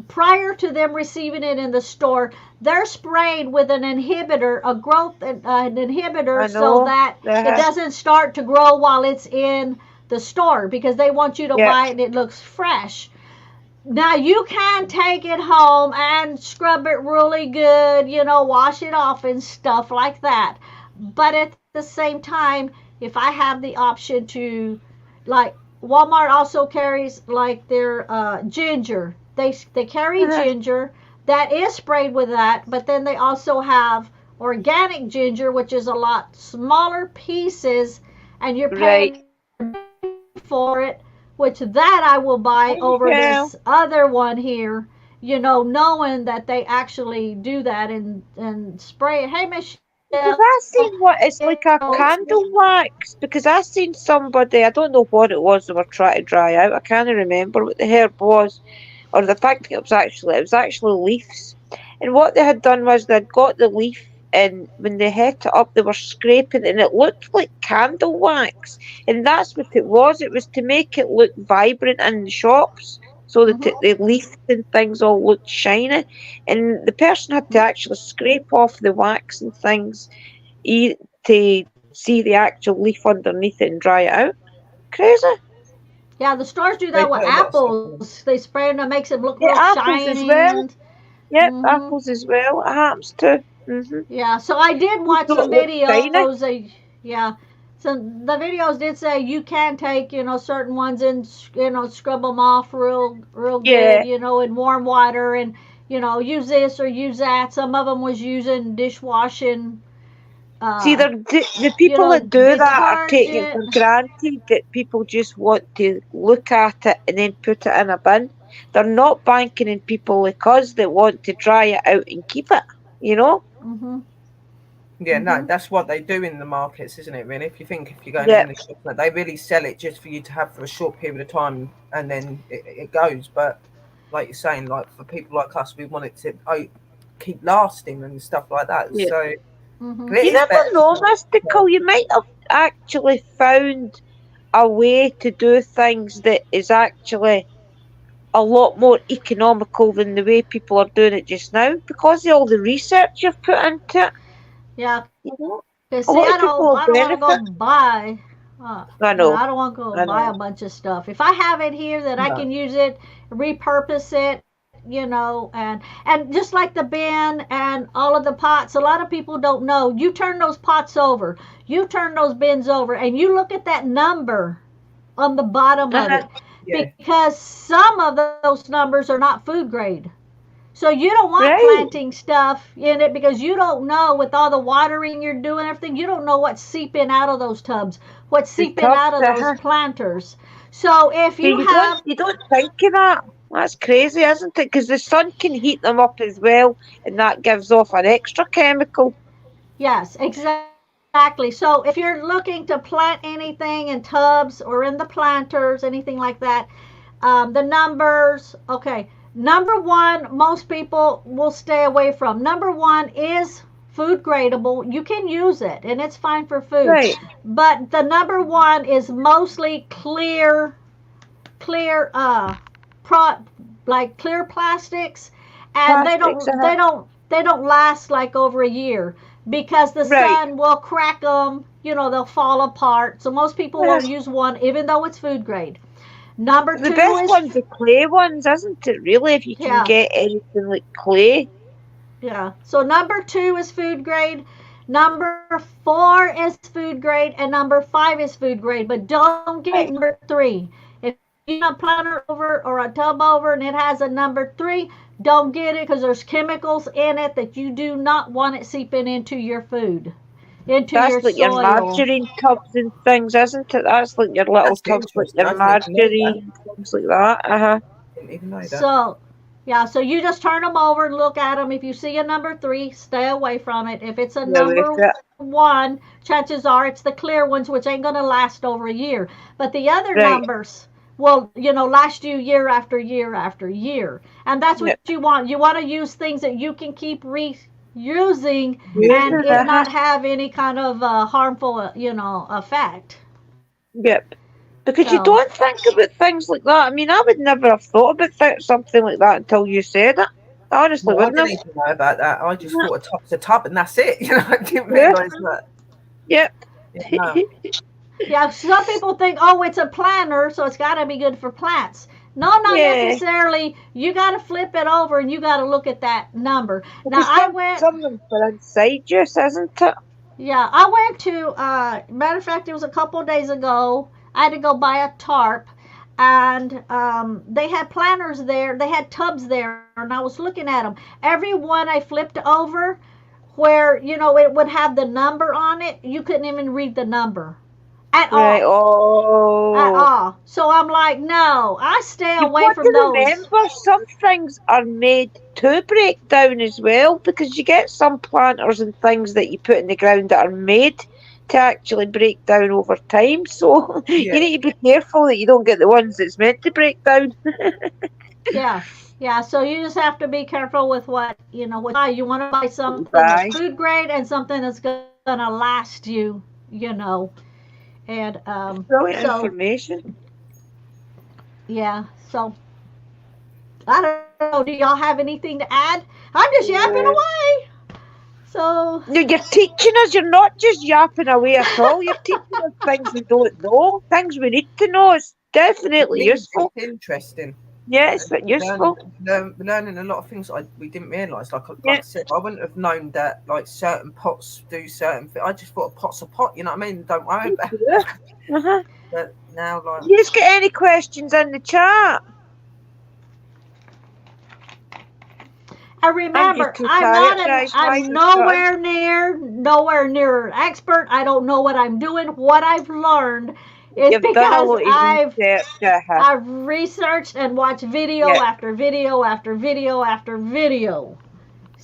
Speaker 1: prior to them receiving it in the store, they're sprayed with an inhibitor, a growth inhibitor, so that it doesn't start to grow while it's in the store, because they want you to buy it and it looks fresh. Now, you can take it home and scrub it really good, wash it off and stuff like that. But at the same time, if I have the option to, like, Walmart also carries, like, their ginger. They carry ginger that is sprayed with that, but then they also have organic ginger, which is a lot smaller pieces, and you're paying for it. Which that I will buy over this other one here, knowing that they actually do that and spray it. Hey, Michelle.
Speaker 2: Because I seen it's like a candle wax. Because I seen somebody, I don't know what it was they were trying to dry out. I can't remember what the herb was, or the fact it was actually leaves. And what they had done was they'd got the leaf, and when they het it up, they were scraping, and it looked like candle wax. And that's what it was. It was to make it look vibrant in the shops, so that the leaves and things all looked shiny. And the person had to actually scrape off the wax and things to see the actual leaf underneath it and dry it out. Crazy.
Speaker 1: Yeah, the stores do that
Speaker 3: They
Speaker 1: with
Speaker 3: put a lot of stuff in them.
Speaker 1: apples. They spray them to makes them look
Speaker 2: Yeah,
Speaker 1: real
Speaker 2: apples
Speaker 1: shiny.
Speaker 2: as well. Yep,
Speaker 1: Mhm.
Speaker 2: apples as well. It happens too.
Speaker 1: Yeah, so I did watch
Speaker 2: Don't
Speaker 1: some
Speaker 2: look shiny.
Speaker 1: videos. Yeah, so the videos did say you can take, certain ones and, scrub them off real
Speaker 2: Yeah.
Speaker 1: good, in warm water and, use this or use that. Some of them was using dishwashing,
Speaker 2: See, the people that do that are taking it for
Speaker 1: detergent.
Speaker 2: granted that people just want to look at it and then put it in a bin. They're not banking in people like us that want to dry it out and keep it, you know?
Speaker 1: Mm-hmm.
Speaker 3: Yeah, no,
Speaker 1: Mm-hmm.
Speaker 3: that's what they do in the markets, isn't it? Really, if you're going
Speaker 2: Yeah.
Speaker 3: in the shop, they really sell it just for you to have for a short period of time, and then it goes. But like you're saying, like for people like us, we want it to keep lasting and stuff like that.
Speaker 2: Yeah.
Speaker 3: So
Speaker 1: Mm-hmm.
Speaker 3: it
Speaker 2: You
Speaker 3: is
Speaker 2: never
Speaker 3: better.
Speaker 2: know, Mystical. You might have actually found a way to do things that is actually a lot more economical than the way people are doing it just now because of all the research you've put into it.
Speaker 1: Yeah,
Speaker 2: You know?
Speaker 1: cause
Speaker 2: A
Speaker 1: see,
Speaker 2: lot
Speaker 1: I
Speaker 2: of people
Speaker 1: don't
Speaker 2: will
Speaker 1: want to
Speaker 2: benefit.
Speaker 1: go buy.
Speaker 2: I know.
Speaker 1: I don't want to go
Speaker 2: I
Speaker 1: buy
Speaker 2: know.
Speaker 1: a bunch of stuff. If I have it here that I
Speaker 3: No.
Speaker 1: can use it, repurpose it, and just like the bin and all of the pots, a lot of people don't know. You turn those pots over, you turn those bins over, and you look at that number on the bottom of it,
Speaker 3: Yeah.
Speaker 1: because some of those numbers are not food grade. So you don't want
Speaker 2: Right.
Speaker 1: planting stuff in it because you don't know, with all the watering you're doing, everything, you don't know what's seeping out of those tubs, what's seeping
Speaker 2: tubs,
Speaker 1: out of those planters. So if
Speaker 2: Yeah,
Speaker 1: you have,
Speaker 2: you don't think of that. That's crazy, isn't it? Because the sun can heat them up as well, and that gives off an extra chemical.
Speaker 1: yes, exactly. So if you're looking to plant anything in tubs or in the planters, anything like that, the numbers, okay. Number one, most people will stay away from. Number one is food gradable. You can use it and it's fine for food.
Speaker 2: Right.
Speaker 1: But the number one is mostly clear, like clear plastics, and
Speaker 2: Plastics,
Speaker 1: they don't last like over a year because the
Speaker 2: Right.
Speaker 1: sun will crack them. They'll fall apart. So most people won't
Speaker 2: Yeah.
Speaker 1: use one, even though it's food grade. Number
Speaker 2: The
Speaker 1: two
Speaker 2: best
Speaker 1: is
Speaker 2: ones are clay ones, isn't it? Really, if you can
Speaker 1: Yeah.
Speaker 2: get anything like clay.
Speaker 1: Yeah. So number two is food grade. Number four is food grade, and number five is food grade. But don't get
Speaker 2: Right.
Speaker 1: number three. If you have a planter over or a tub over and it has a number three, don't get it because there's chemicals in it that you do not want it seeping into your food, into your
Speaker 2: That's like your
Speaker 1: soil.
Speaker 2: margarine tubs and things, isn't it? That's like your little
Speaker 3: That's
Speaker 2: tubs with
Speaker 3: interesting.
Speaker 2: your
Speaker 3: I didn't know that.
Speaker 2: margarine and things like that.
Speaker 3: Didn't even know that.
Speaker 1: So, yeah, so you just turn them over and look at them. If you see a number three, stay away from it. If it's a
Speaker 2: No,
Speaker 1: number
Speaker 2: it's
Speaker 1: one, chances are it's the clear ones, which ain't going to last over a year. But the other
Speaker 2: Right.
Speaker 1: numbers will, last you year after year after year. And that's what
Speaker 2: Yep.
Speaker 1: you want. You want to use things that you can keep reusing
Speaker 3: Yeah.
Speaker 1: and it not have any kind of harmful, effect.
Speaker 2: Yep. Because you
Speaker 1: So-
Speaker 2: don't think about things like that. I mean, I would never have thought about something like that until you said it. I honestly
Speaker 3: No, I
Speaker 2: wouldn't
Speaker 3: didn't
Speaker 2: have.
Speaker 3: even know about that. I just thought a tub's a tub and that's it. I didn't
Speaker 2: Yeah.
Speaker 3: realise that.
Speaker 2: Yep.
Speaker 3: Yeah, no.
Speaker 1: Yeah, some people think, oh, it's a planter, so it's got to be good for plants. No, not
Speaker 2: Yeah.
Speaker 1: necessarily. You got to flip it over and you got to look at that number. Now,
Speaker 2: Because
Speaker 1: I went,
Speaker 2: some of them for inside use, isn't it?
Speaker 1: yeah, I went to, matter of fact, it was a couple of days ago. I had to go buy a tarp, and they had planters there. They had tubs there, and I was looking at them. Every one I flipped over, where it would have the number on it, you couldn't even read the number at
Speaker 2: Right.
Speaker 1: all. At
Speaker 2: Oh.
Speaker 1: all. So I'm like, no, I stay
Speaker 2: You've
Speaker 1: away
Speaker 2: got
Speaker 1: from
Speaker 2: to
Speaker 1: those.
Speaker 2: remember, some things are made to break down as well, because you get some planters and things that you put in the ground that are made to actually break down over time. So
Speaker 3: Yeah.
Speaker 2: you need to be careful that you don't get the ones that's meant to break down.
Speaker 1: Yeah. Yeah, so you just have to be careful with what you buy. You want to buy something
Speaker 2: Buy.
Speaker 1: that's food grade and something that's gonna last you, And
Speaker 2: Brilliant
Speaker 1: so
Speaker 2: information.
Speaker 1: yeah, so I don't know. Do y'all have anything to add? I'm just yapping
Speaker 2: Yeah.
Speaker 1: away. So
Speaker 2: No, you're teaching us. You're not just yapping away at all. You're teaching us things we don't know, things we need to know. It's definitely useful.
Speaker 3: It's interesting.
Speaker 2: Yeah, it's useful.
Speaker 3: Learning a lot of things we didn't realise. Like
Speaker 2: Yeah.
Speaker 3: I said, I wouldn't have known that like certain pots do certain things. I just thought a pot's a pot. You know what I mean? Don't worry about it.
Speaker 2: Uh-huh.
Speaker 3: But now, like,
Speaker 2: You just get any questions in the chat?
Speaker 1: And remember, I'm nowhere near an expert. I don't know what I'm doing. What I've learned is because I've researched and watched video after video after video after video.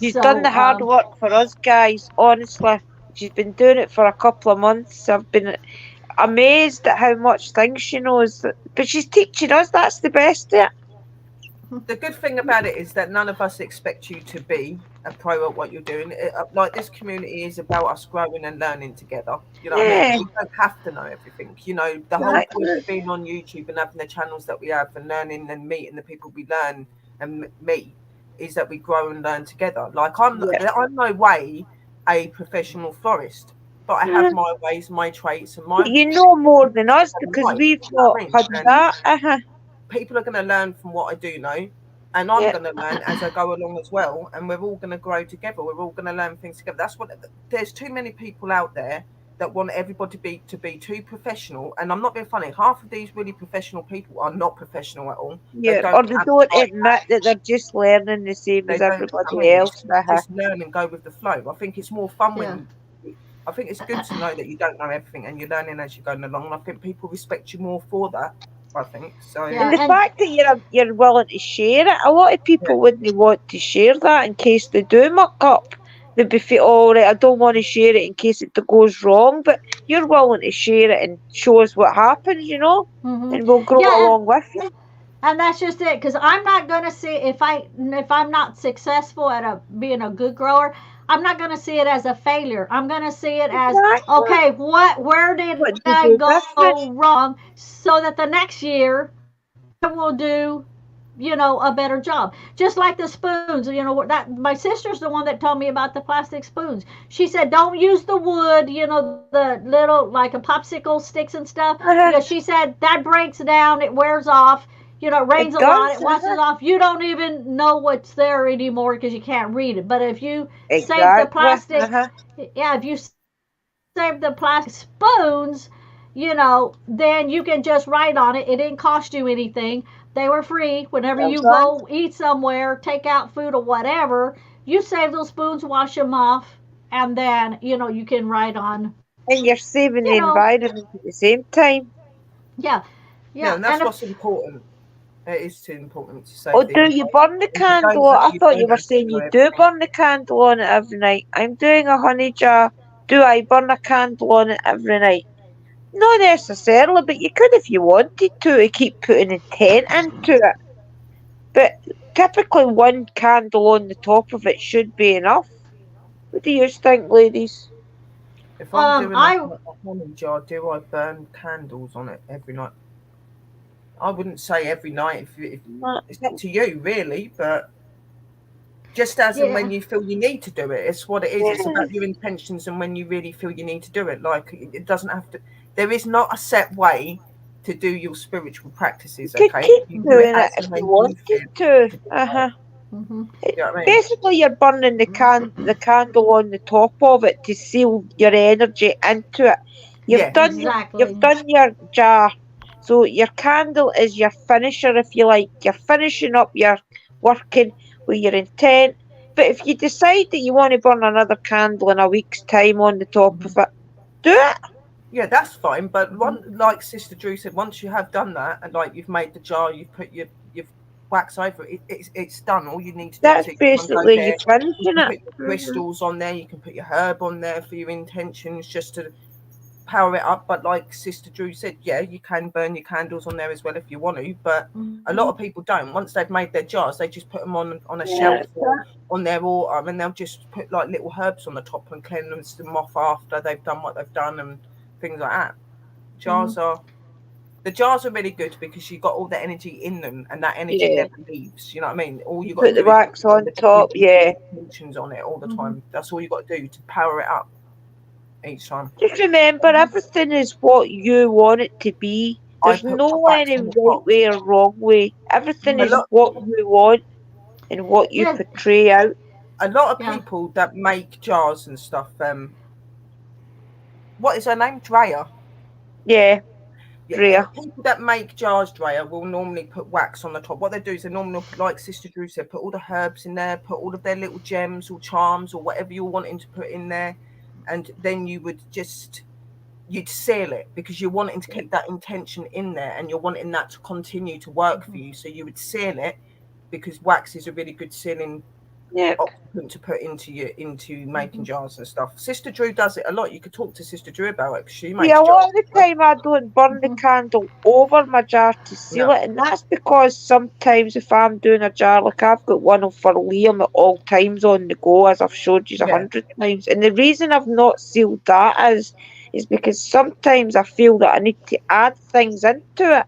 Speaker 2: You've done the hard work for us, guys. Honestly, she's been doing it for a couple of months. I've been amazed at how much things she knows. But she's teaching us. That's the best of it.
Speaker 3: The good thing about it is that none of us expect you to be a pro at what you're doing. Like, this community is about us growing and learning together. You know what I mean? We don't have to know everything. You know, the whole point of being on YouTube and having the channels that we have and learning and meeting the people we learn and meet is that we grow and learn together. Like, I'm no way a professional florist, but I have my ways, my traits, and my.
Speaker 2: You know more than us because we've not had that.
Speaker 3: People are going to learn from what I do know, and I'm going to learn as I go along as well, and we're all going to grow together. We're all going to learn things together. That's what. There's too many people out there that want everybody to be too professional, and I'm not being funny. Half of these really professional people are not professional at all.
Speaker 2: Yeah, or they don't admit that they're just learning the same as everybody else.
Speaker 3: Just learn and go with the flow. I think it's more fun when. I think it's good to know that you don't know everything and you're learning as you're going along. And I think people respect you more for that. I think so.
Speaker 2: And the fact that you're willing to share it, a lot of people wouldn't want to share that in case they do muck up. They'd be feeling, oh, right, I don't want to share it in case it goes wrong. But you're willing to share it and show us what happens, you know, and we'll grow along with you.
Speaker 1: And that's just it, because I'm not going to see if I'm not successful at being a good grower. I'm not going to see it as a failure. I'm going to see it as, okay, where did I go wrong, so that the next year I will do, a better job. Just like the spoons, that my sister's the one that told me about the plastic spoons. She said, don't use the wood, the little, like a popsicle sticks and stuff. She said that breaks down, it wears off. It rains a lot, it washes off. You don't even know what's there anymore because you can't read it. But if you save the plastic, if you save the plastic spoons, then you can just write on it. It didn't cost you anything. They were free. Whenever you go eat somewhere, take out food or whatever, you save those spoons, wash them off, and then, you can write on.
Speaker 2: And you're saving the environment at the same time.
Speaker 1: Yeah.
Speaker 3: Yeah, and that's what's important. It is too important to say.
Speaker 2: Oh, do you burn the candle on? I thought you were saying you do burn the candle on it every night. I'm doing a honey jar. Do I burn a candle on it every night? Not necessarily, but you could if you wanted to keep putting intent into it. But typically one candle on the top of it should be enough. What do you think, ladies?
Speaker 3: If I'm doing a honey jar, do I burn candles on it every night? I wouldn't say every night. If it's up to you, really, but just as and when you feel you need to do it, it's what it is. It's about your intentions and when you really feel you need to do it. Like, it doesn't have to. There is not a set way to do your spiritual practices. Okay,
Speaker 2: you can doing it if you wanted to. You know what I mean? Basically, you're burning the candle on the top of it to seal your energy into it. You've done your jar. So your candle is your finisher, if you like. You're finishing up your working with your intent. But if you decide that you want to burn another candle in a week's time on the top of it, do it.
Speaker 3: Yeah, that's fine. But like Sister Drew said, once you have done that and like you've made the jar, you've put your wax over it, it's done. All you need to do
Speaker 2: is basically you finishing it.
Speaker 3: Put your crystals on there. You can put your herb on there for your intentions, just to power it up. But like Sister Drew said, you can burn your candles on there as well if you want to, but a lot of people don't. Once they've made their jars, they just put them on a shelf or on their altar, and they'll just put like little herbs on the top and cleanse them off after they've done what they've done and things like that. The jars are really good because you've got all the energy in them, and that energy never leaves. You know what I mean? All you got
Speaker 2: to do the wax on the top,
Speaker 3: intentions on it all the time. That's all you got to do to power it up each time.
Speaker 2: Just remember, everything is what you want it to be. There's
Speaker 3: put
Speaker 2: no
Speaker 3: wax
Speaker 2: any
Speaker 3: on the
Speaker 2: right
Speaker 3: top.
Speaker 2: way or wrong way. Everything
Speaker 3: A
Speaker 2: is
Speaker 3: lot,
Speaker 2: what you want and what you
Speaker 1: Yeah.
Speaker 2: portray out.
Speaker 3: a lot of
Speaker 1: Yeah.
Speaker 3: people that make jars and stuff. What is her name? Drea.
Speaker 2: Yeah,
Speaker 3: Yeah,
Speaker 2: Drea.
Speaker 3: people that make jars, Drea, will normally put wax on the top. What they do is they normally put, like Sister Drew said, put all the herbs in there, put all of their little gems or charms or whatever you're wanting to put in there, and then you'd seal it because you're wanting to keep that intention in there and you're wanting that to continue to work for you. So you would seal it because wax is a really good sealing
Speaker 2: Yep.
Speaker 3: occupant to put into making jars and stuff. Sister Drew does it a lot. You could talk to Sister Drew about it because she makes
Speaker 2: Yeah, a lot
Speaker 3: jars.
Speaker 2: of the time I don't burn the candle over my jar to seal
Speaker 3: No.
Speaker 2: it, and that's because sometimes if I'm doing a jar, like I've got one for Liam at all times on the go, as I've showed you 100 times, and the reason I've not sealed that is because sometimes I feel that I need to add things into it.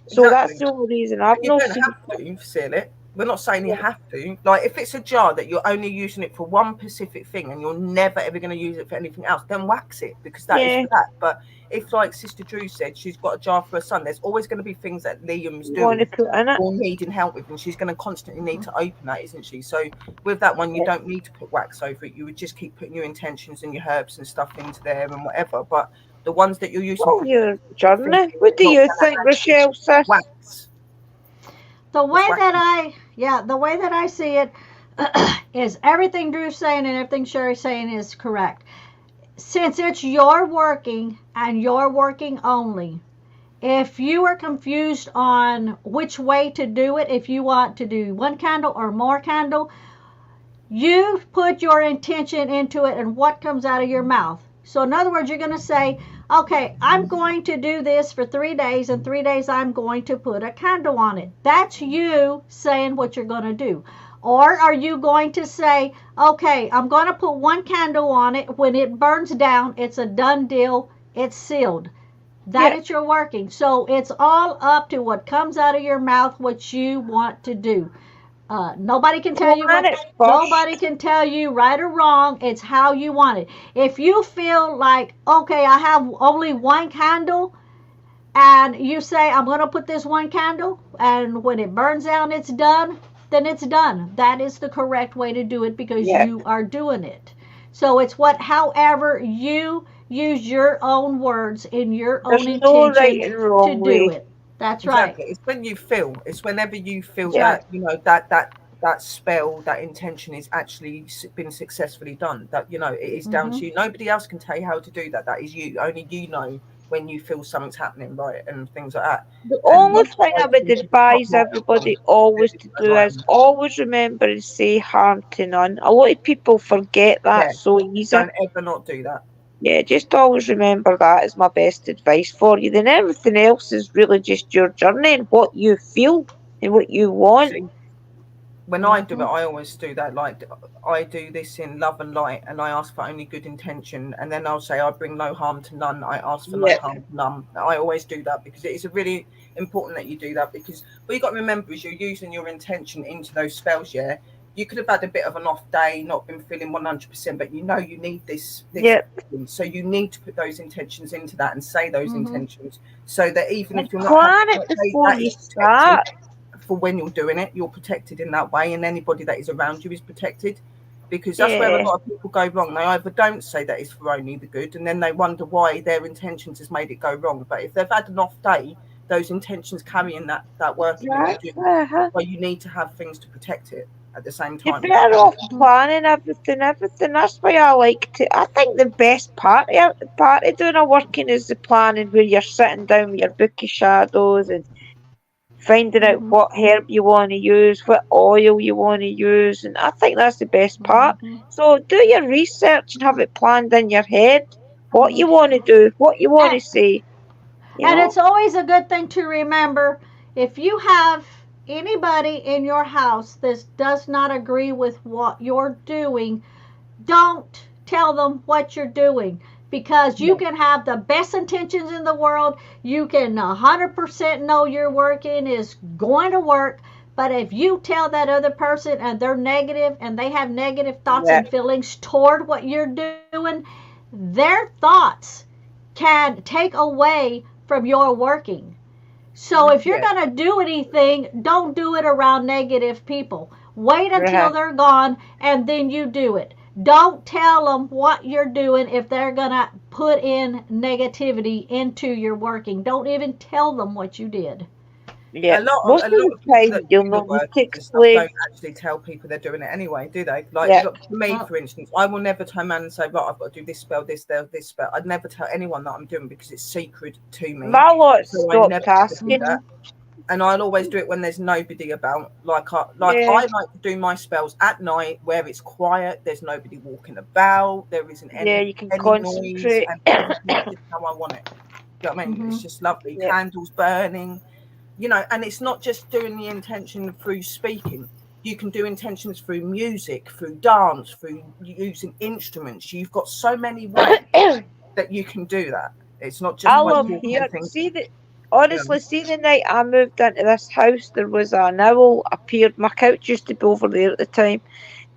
Speaker 2: So
Speaker 3: Exactly.
Speaker 2: that's the only reason I've
Speaker 3: You
Speaker 2: not
Speaker 3: don't
Speaker 2: sealed
Speaker 3: have to seal it. We're not saying you
Speaker 2: Yeah.
Speaker 3: have to. Like, if it's a jar that you're only using it for one specific thing and you're never ever going to use it for anything else, then wax it because that is
Speaker 2: Yeah.
Speaker 3: for that. But if, like Sister Drew said, she's got a jar for her son, there's always going to be things that Liam's
Speaker 2: You want to
Speaker 3: doing
Speaker 2: put in it.
Speaker 3: or needing help with, and she's going to constantly need to open that, isn't she? So with that one, you don't need to put wax over it. You would just keep putting your intentions and your herbs and stuff into there and whatever. But the ones that you're using
Speaker 2: Well,
Speaker 3: for
Speaker 2: your journey. What do you think, Rochelle, sis?
Speaker 3: wax.
Speaker 1: The way
Speaker 3: wax.
Speaker 1: the way that I see it is everything Drew's saying and everything Sherry's saying is correct. Since it's your working and your working only, if you are confused on which way to do it, if you want to do one candle or more candle, you put your intention into it and what comes out of your mouth. So in other words, you're going to say, okay, I'm going to do this for 3 days, and 3 days I'm going to put a candle on it. That's you saying what you're going to do. Or are you going to say, okay, I'm going to put one candle on it. When it burns down, it's a done deal. It's sealed. That is your working. So it's all up to what comes out of your mouth, what you want to do. Nobody can tell you nobody can tell you right or wrong. It's how you want it. If you feel like, okay, I have only one candle, and you say, I'm going to put this one candle, and when it burns down, it's done, then it's done. That is the correct way to do it because you are doing it. So it's however you use your own words in your own intention to do it. That's
Speaker 3: exactly.
Speaker 1: right.
Speaker 3: It's when you feel. It's whenever you feel that that spell, that intention is actually been successfully done. That it is down to you. Nobody else can tell you how to do that. That is you. Only you know when you feel something's happening, right, and things like that.
Speaker 2: The only thing I would advise everybody always to do is always remember and say harm to none. A lot of people forget that so easy.
Speaker 3: Don't ever not do that.
Speaker 2: Yeah, just always remember that is my best advice for you. Then everything else is really just your journey and what you feel and what you want.
Speaker 3: When I do it, I always do that. Like, I do this in love and light, and I ask for only good intention. And then I'll say, I bring no harm to none. I ask for no harm to none. I always do that because it is really important that you do that. Because what you got to remember is you're using your intention into those spells. Yeah, you could have had a bit of an off day, not been feeling 100%, but you need this. So you need to put those intentions into that and say those intentions, so that even if you're not
Speaker 2: plan it before you start.
Speaker 3: For when you're doing it, you're protected in that way, and anybody that is around you is protected, because that's where a lot of people go wrong. They either don't say that it's for only the good, and then they wonder why their intentions has made it go wrong. But if they've had an off day, those intentions carry in that working. Well, you need to have things to protect it at the same time.
Speaker 2: You're better off planning everything. That's why I think the best part of doing a working is the planning, where you're sitting down with your book of shadows and finding out what herb you want to use, what oil you want to use, and I think that's the best part. So do your research and have it planned in your head, what you want to do, what you want to say.
Speaker 1: And it's always a good thing to remember, if you have anybody in your house that does not agree with what you're doing, don't tell them what you're doing. Because you can have the best intentions in the world, you can 100% know your working is going to work, but if you tell that other person and they're negative and they have negative thoughts and feelings toward what you're doing, their thoughts can take away from your working. So if you're
Speaker 3: Yeah.
Speaker 1: going to do anything, don't do it around negative people. Wait until they're gone and then you do it. Don't tell them what you're doing if they're going to put in negativity into your working. Don't even tell them what you did.
Speaker 2: Yeah,
Speaker 3: most of the
Speaker 2: time
Speaker 3: that
Speaker 2: you'll
Speaker 3: do
Speaker 2: not
Speaker 3: the work
Speaker 2: take
Speaker 3: and stuff
Speaker 2: slave.
Speaker 3: don't actually tell people they're doing it anyway, do they? Like,
Speaker 2: Yeah.
Speaker 3: look, for me, for instance, I will never turn around and say, right, I've got to do this spell, this spell. I'd never tell anyone that I'm doing because it's secret to me.
Speaker 2: My lot
Speaker 3: So I
Speaker 2: stopped
Speaker 3: never
Speaker 2: asking.
Speaker 3: do that. And I'll always do it when there's nobody about. Like I
Speaker 2: Yeah.
Speaker 3: like to do my spells at night where it's quiet, there's nobody walking about, there isn't any,
Speaker 2: you can
Speaker 3: any
Speaker 2: concentrate.
Speaker 3: noise, and everything's just how I want it. You know what I mean? It's just lovely.
Speaker 2: Yeah.
Speaker 3: Candles burning, you know, and it's not just doing the intention through speaking. You can do intentions through music, through dance, through using instruments. You've got so many ways that you can do that. It's not just
Speaker 2: I
Speaker 3: by
Speaker 2: love
Speaker 3: talking
Speaker 2: here.
Speaker 3: and things.
Speaker 2: See that. Honestly, see the night I moved into this house, there was an owl appeared. My couch used to be over there at the time,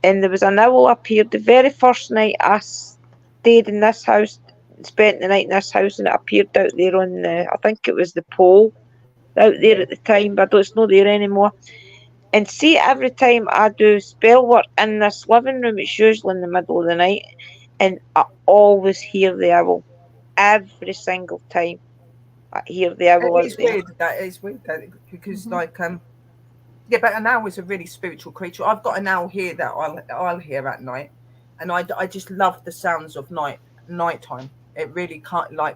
Speaker 2: and there was an owl appeared the very first night I stayed in this house, spent the night in this house, and it appeared out there on the, I think it was the pole out there at the time, but it's not there anymore. And see, every time I do spell work in this living room, it's usually in the middle of the night, and I always hear the owl. Every single time I hear the owl.
Speaker 3: It is weird. That is weird because, like, yeah, but an owl is a really spiritual creature. I've got an owl here that I'll hear at night, and I just love the sounds of nighttime. It really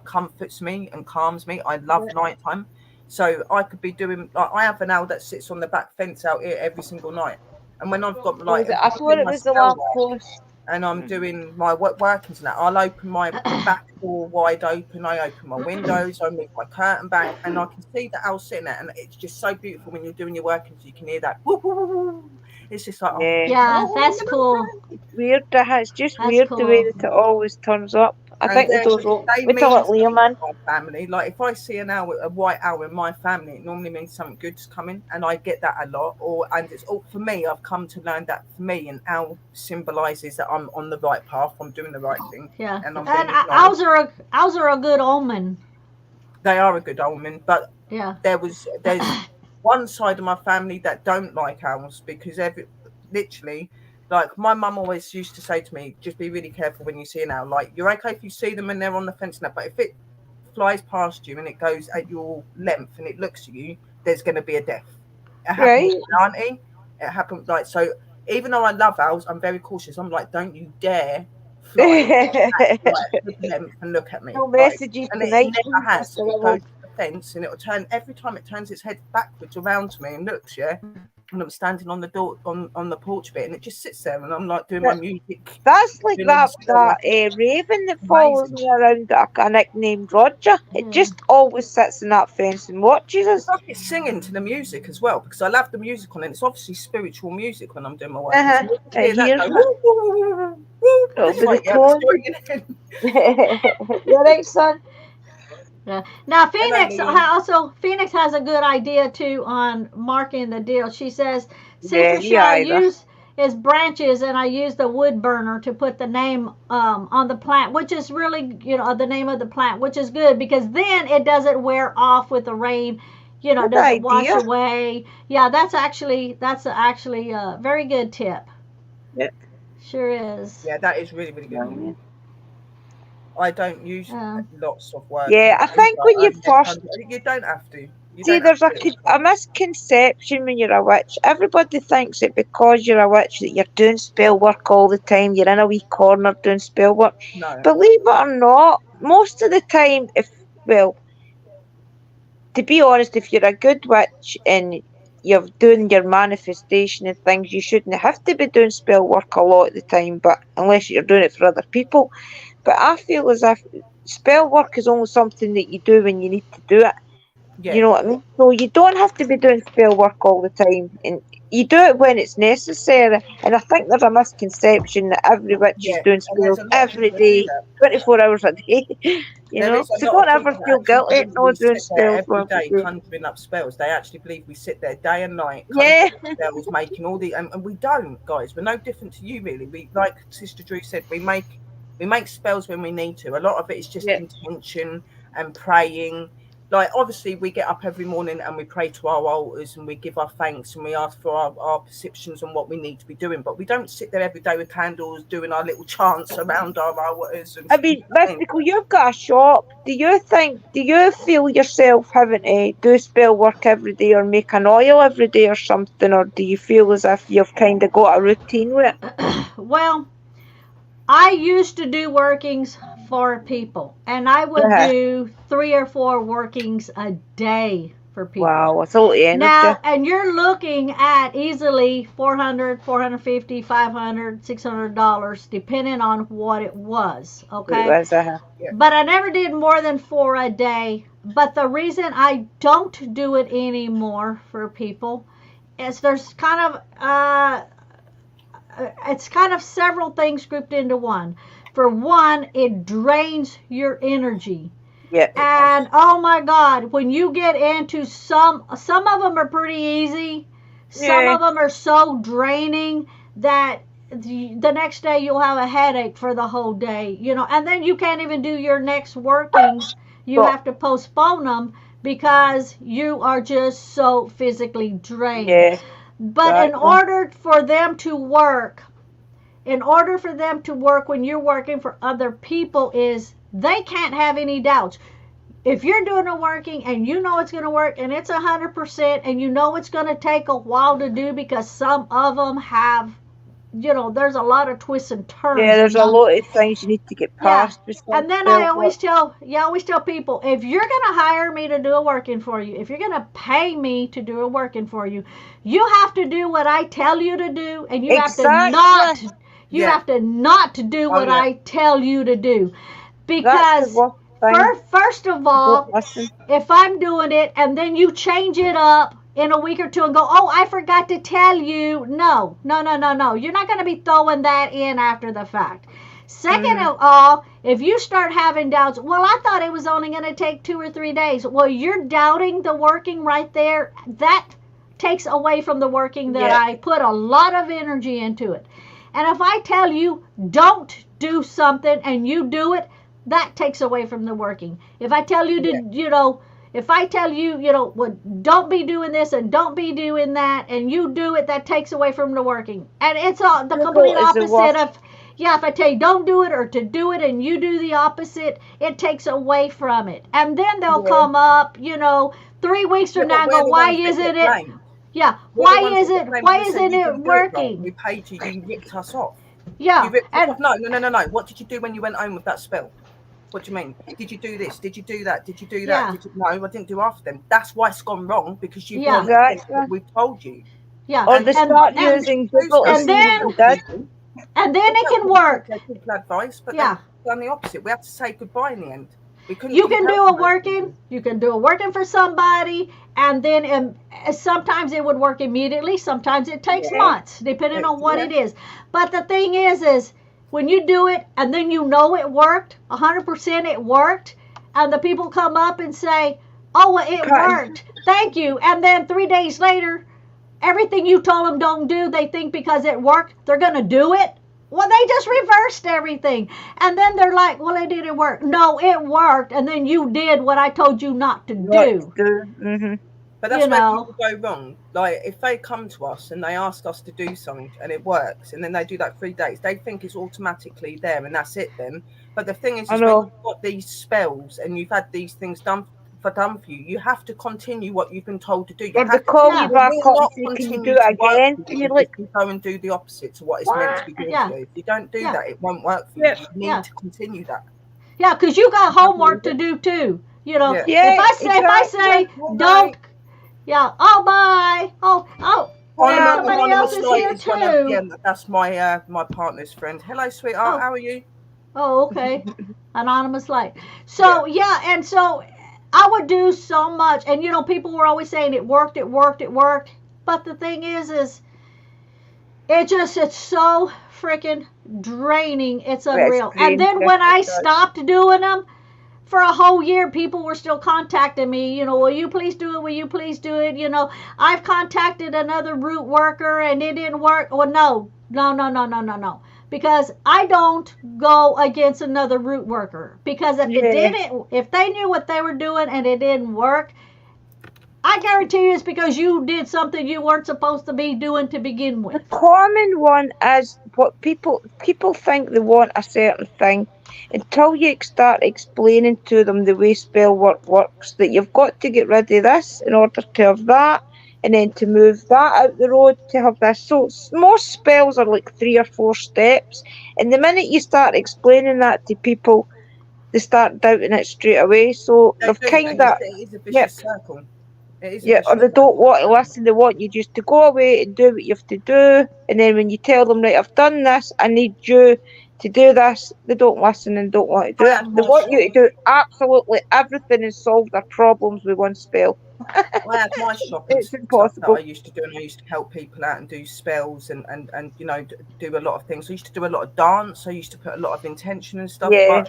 Speaker 3: comforts me and calms me. I love nighttime. So I could be doing, like, I have an owl that sits on the back fence out here every single night. And when I've got, like,
Speaker 2: I thought it was the lamp post.
Speaker 3: And I'm doing my workings and that, I'll open my back door wide open, I open my windows, I move my curtain back, and I can see the owl sitting there, and it's just so beautiful when you're doing your workings. You can hear that. Woo, woo, woo, woo. It's just like,
Speaker 1: that's cool.
Speaker 2: It's weird. It's just
Speaker 1: That's
Speaker 2: weird
Speaker 1: cool.
Speaker 2: the way that it always turns up. I think they do. We call it Learman.
Speaker 3: My family, like, if I see an owl, a white owl in my family, it normally means something good's coming, and I get that a lot. And it's all for me. I've come to learn that for me, an owl symbolises that I'm on the right path. I'm doing the right thing.
Speaker 1: Yeah,
Speaker 3: and
Speaker 1: owls are a good omen.
Speaker 3: They are a good omen, but
Speaker 1: yeah,
Speaker 3: there's one side of my family that don't like owls because literally. Like, my mum always used to say to me, just be really careful when you see an owl. Like, you're okay if you see them and they're on the fence now, but if it flies past you and it goes at your length and it looks at you, there's going to be a death. It happened to my auntie. It happened, like, so even though I love owls, I'm very cautious. I'm like, don't you dare fly at length and look at me.
Speaker 2: No messages
Speaker 3: and
Speaker 2: tonight.
Speaker 3: It never has. It goes to the fence and it'll turn, every time it turns its head backwards around to me and looks, and I'm standing on the door on the porch bit, and it just sits there, and I'm like doing my music.
Speaker 2: That's like that raven that follows me around that I nicknamed Roger. It just always sits in that fence and watches us.
Speaker 3: It's like it's singing to the music as well, because I love the music on it. It's obviously spiritual music when I'm doing my work.
Speaker 2: You're right, son.
Speaker 1: Yeah. Now Phoenix has a good idea too on marking the deal. She says, I use is branches and I use the wood burner to put the name on the plant, which is really, the name of the plant, which is good because then it doesn't wear off with the rain, doesn't wash away. Yeah, that's actually a very good tip.
Speaker 2: Yeah.
Speaker 1: Sure is.
Speaker 3: Yeah, that is really, really good. I don't use lots of words.
Speaker 2: Yeah, I think when you first...
Speaker 3: You don't have to.
Speaker 2: There's a misconception when you're a witch. Everybody thinks that because you're a witch that you're doing spell work all the time. You're in a wee corner doing spell work.
Speaker 3: No.
Speaker 2: Believe it or not, most of the time, to be honest, if you're a good witch and you're doing your manifestation and things, you shouldn't have to be doing spell work a lot of the time, but unless you're doing it for other people. But I feel as if spell work is only something that you do when you need to do it. Yeah. You know what I mean? So you don't have to be doing spell work all the time. And you do it when it's necessary. And I think there's a misconception that every witch is doing spells every day, 24 hours a day. So don't ever feel guilty not doing spells
Speaker 3: every day, conjuring up spells. They actually believe we sit there day and night, spells, making all the, and we don't, guys. We're no different to you, really. We, like Sister Drew said, we make spells when we need to. A lot of it is just intention and praying like, obviously we get up every morning and we pray to our altars and we give our thanks and we ask for our perceptions on what we need to be doing, but we don't sit there every day with candles doing our little chants around our altars. And
Speaker 2: I mean, Mystical, you've got a shop. Do you feel yourself having to do spell work every day or make an oil every day or something, or do you feel as if you've kind of got a routine with it?
Speaker 1: Well, I used to do workings for people, and I would do 3 or 4 workings a day for people.
Speaker 2: Wow, that's a lot of energy.
Speaker 1: Now, and you're looking at easily $400, $450, $500, $600, depending on what it was. Okay.
Speaker 2: It was,
Speaker 1: But I never did more than 4 a day. But the reason I don't do it anymore for people is there's kind of several things grouped into one. For one, it drains your energy.
Speaker 2: Yeah.
Speaker 1: And oh my God, when you get into some of them are pretty easy. Some of them are so draining that the next day you'll have a headache for the whole day, and then you can't even do your next workings. You have to postpone them because you are just so physically drained.
Speaker 2: Yeah.
Speaker 1: But in order for them to work when you're working for other people, is they can't have any doubts. If you're doing a working and you know it's going to work and it's 100% and you know it's going to take a while to do, because some of them have, there's a lot of twists and turns.
Speaker 2: Yeah, there's a lot of things you need to get past.
Speaker 1: Yeah. And then I always tell people, if you're going to hire me to do a working for you, if you're going to pay me to do a working for you, you have to do what I tell you to do, and you have to not do what I tell you to do. Because first of all, if I'm doing it and then you change it up in a week or two and go, oh, I forgot to tell you. No. You're not going to be throwing that in after the fact. Second of all, if you start having doubts, well, I thought it was only going to take 2 or 3 days. Well, you're doubting the working right there. That takes away from the working that I put a lot of energy into it. And if I tell you don't do something and you do it, that takes away from the working. If I tell you to, if I tell you, well, don't be doing this and don't be doing that, and you do it, that takes away from the working. And it's all the complete opposite of, if I tell you don't do it or to do it and you do the opposite, it takes away from it. And then they'll come up, 3 weeks from now and go, why isn't it? Yeah, why isn't it working?
Speaker 3: We paid you, you ripped us off.
Speaker 1: Yeah.
Speaker 3: No. What did you do when you went home with that spell? What do you mean? Did you do this? Did you do that? Did you do that?
Speaker 1: Yeah.
Speaker 3: No, I didn't do after them. That's why it's gone wrong, because you've
Speaker 1: Yeah.
Speaker 3: done what we've told you.
Speaker 1: Yeah.
Speaker 2: Or they start using Google
Speaker 1: and then it can work.
Speaker 3: People advice, but they've done the opposite. We have to say goodbye in the end.
Speaker 1: You can do a working for somebody, and then sometimes it would work immediately. Sometimes it takes months, depending on what it is. But the thing is when you do it and then you know it worked, 100% it worked, and the people come up and say, oh, well, it worked, thank you. And then 3 days later, everything you told them don't do, they think because it worked, they're going to do it. Well, they just reversed everything. And then they're like, well, it didn't work. No, it worked. And then you did what I told you not to do.
Speaker 2: Mm-hmm.
Speaker 3: But that's where people go wrong. Like, if they come to us and they ask us to do something and it works, and then they do that 3 days, they think it's automatically there and that's it then. But the thing is when you've got these spells and you've had these things done for you, you have to continue what you've been told to do. You have to
Speaker 2: call you back up, can you do it again?
Speaker 3: You go and do the opposite to what it's meant to be doing for you. If you don't do that, it won't work for you. You need to continue that.
Speaker 1: Yeah, because you got homework to do too. If I say don't. Yeah. Oh, bye. Somebody else is here too.
Speaker 3: That's my my partner's friend. Hello, sweetheart. How are you?
Speaker 1: Oh, okay. Anonymous light. So and so I would do so much, and people were always saying it worked. But the thing is it's so freaking draining. It's unreal. And then when I stopped doing them, for a whole year, people were still contacting me, will you please do it? Will you please do it? I've contacted another root worker and it didn't work. Well, no. because I don't go against another root worker, because if they knew what they were doing and it didn't work, I guarantee you it's because you did something you weren't supposed to be doing to begin with.
Speaker 2: The common one is what people think they want a certain thing until you start explaining to them the way spell work works, that you've got to get rid of this in order to have that, and then to move that out the road to have this. So most spells are like 3 or 4 steps, and the minute you start explaining that to people, they start doubting it straight away. So they've kind of,
Speaker 3: it is a vicious circle.
Speaker 2: or they don't want to listen. They want you just to go away and do what you have to do, and then when you tell them, right, I've done this, I need you to do this, they don't listen and don't want to do it. They want you to do absolutely everything and solve their problems with one spell.
Speaker 3: I had my shopping
Speaker 2: It's impossible.
Speaker 3: that I used to do, and I used to help people out and do spells and you know, do a lot of things. I used to do a lot of dance. I used to put a lot of intention and stuff.
Speaker 2: Yeah.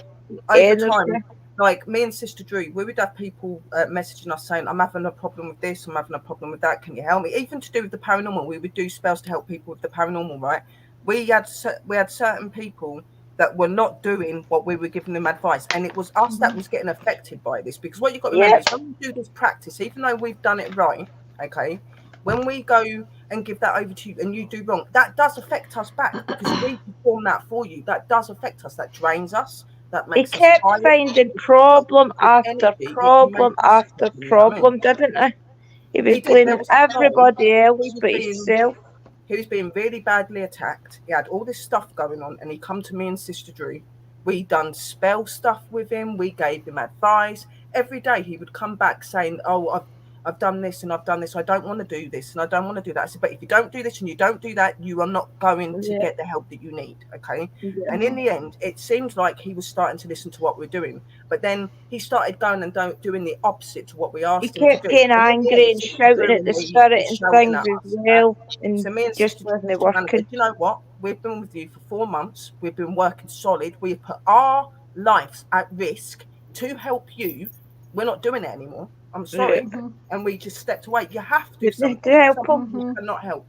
Speaker 3: But over time, like me and Sister Drew, we would have people messaging us saying, I'm having a problem with this, I'm having a problem with that, can you help me? Even to do with the paranormal, we would do spells to help people with the paranormal, right? We had certain people that were not doing what we were giving them advice, and it was us that was getting affected by this, because what you've got to remember is when we do this practice, even though we've done it right, okay, when we go and give that over to you and you do wrong, that does affect us back, because we perform that for you. That does affect us, that drains us.
Speaker 2: He kept finding problem after problem after problem, didn't he? He was blaming everybody else but himself.
Speaker 3: He was being really badly attacked. He had all this stuff going on, and he come to me and Sister Drew. We done spell stuff with him. We gave him advice. Every day he would come back saying, oh, I've done this and I've done this. I don't want to do this and I don't want to do that. I said, but if you don't do this and you don't do that, you are not going to get the help that you need, okay? Yeah. And in the end, it seemed like he was starting to listen to what we're doing. But then he started going and doing the opposite to what we asked him to do.
Speaker 2: He kept getting angry and shouting at the spirit and things as well. And
Speaker 3: so me and
Speaker 2: just wasn't working.
Speaker 3: You know what? We've been with you for 4 months. We've been working solid. We've put our lives at risk to help you. We're not doing it anymore. I'm sorry, and we just stepped away. You have to. Some people cannot help.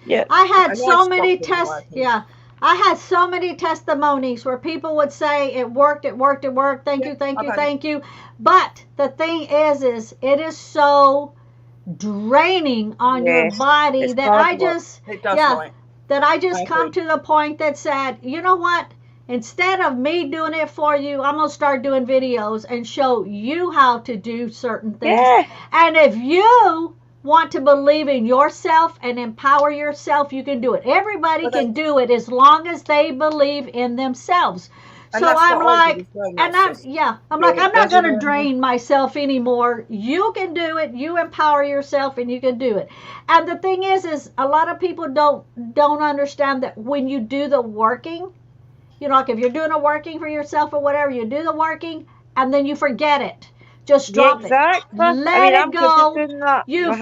Speaker 1: Yeah, I had so many tests. Yeah, I had so many testimonies where people would say it worked. Thank you. But the thing is it is so draining on your body that I just come to the point that said, you know what? Instead of me doing it for you, I'm going to start doing videos and show you how to do certain things. Yeah. And if you want to believe in yourself and empower yourself, you can do it. Everybody can do it as long as they believe in themselves. So I'm like, I'm not going to drain myself anymore. You can do it. You empower yourself and you can do it. And the thing is a lot of people don't understand that when you do the working, you know, like if you're doing a working for yourself or whatever, you do the working and then you forget it. Just drop it. Let it go. You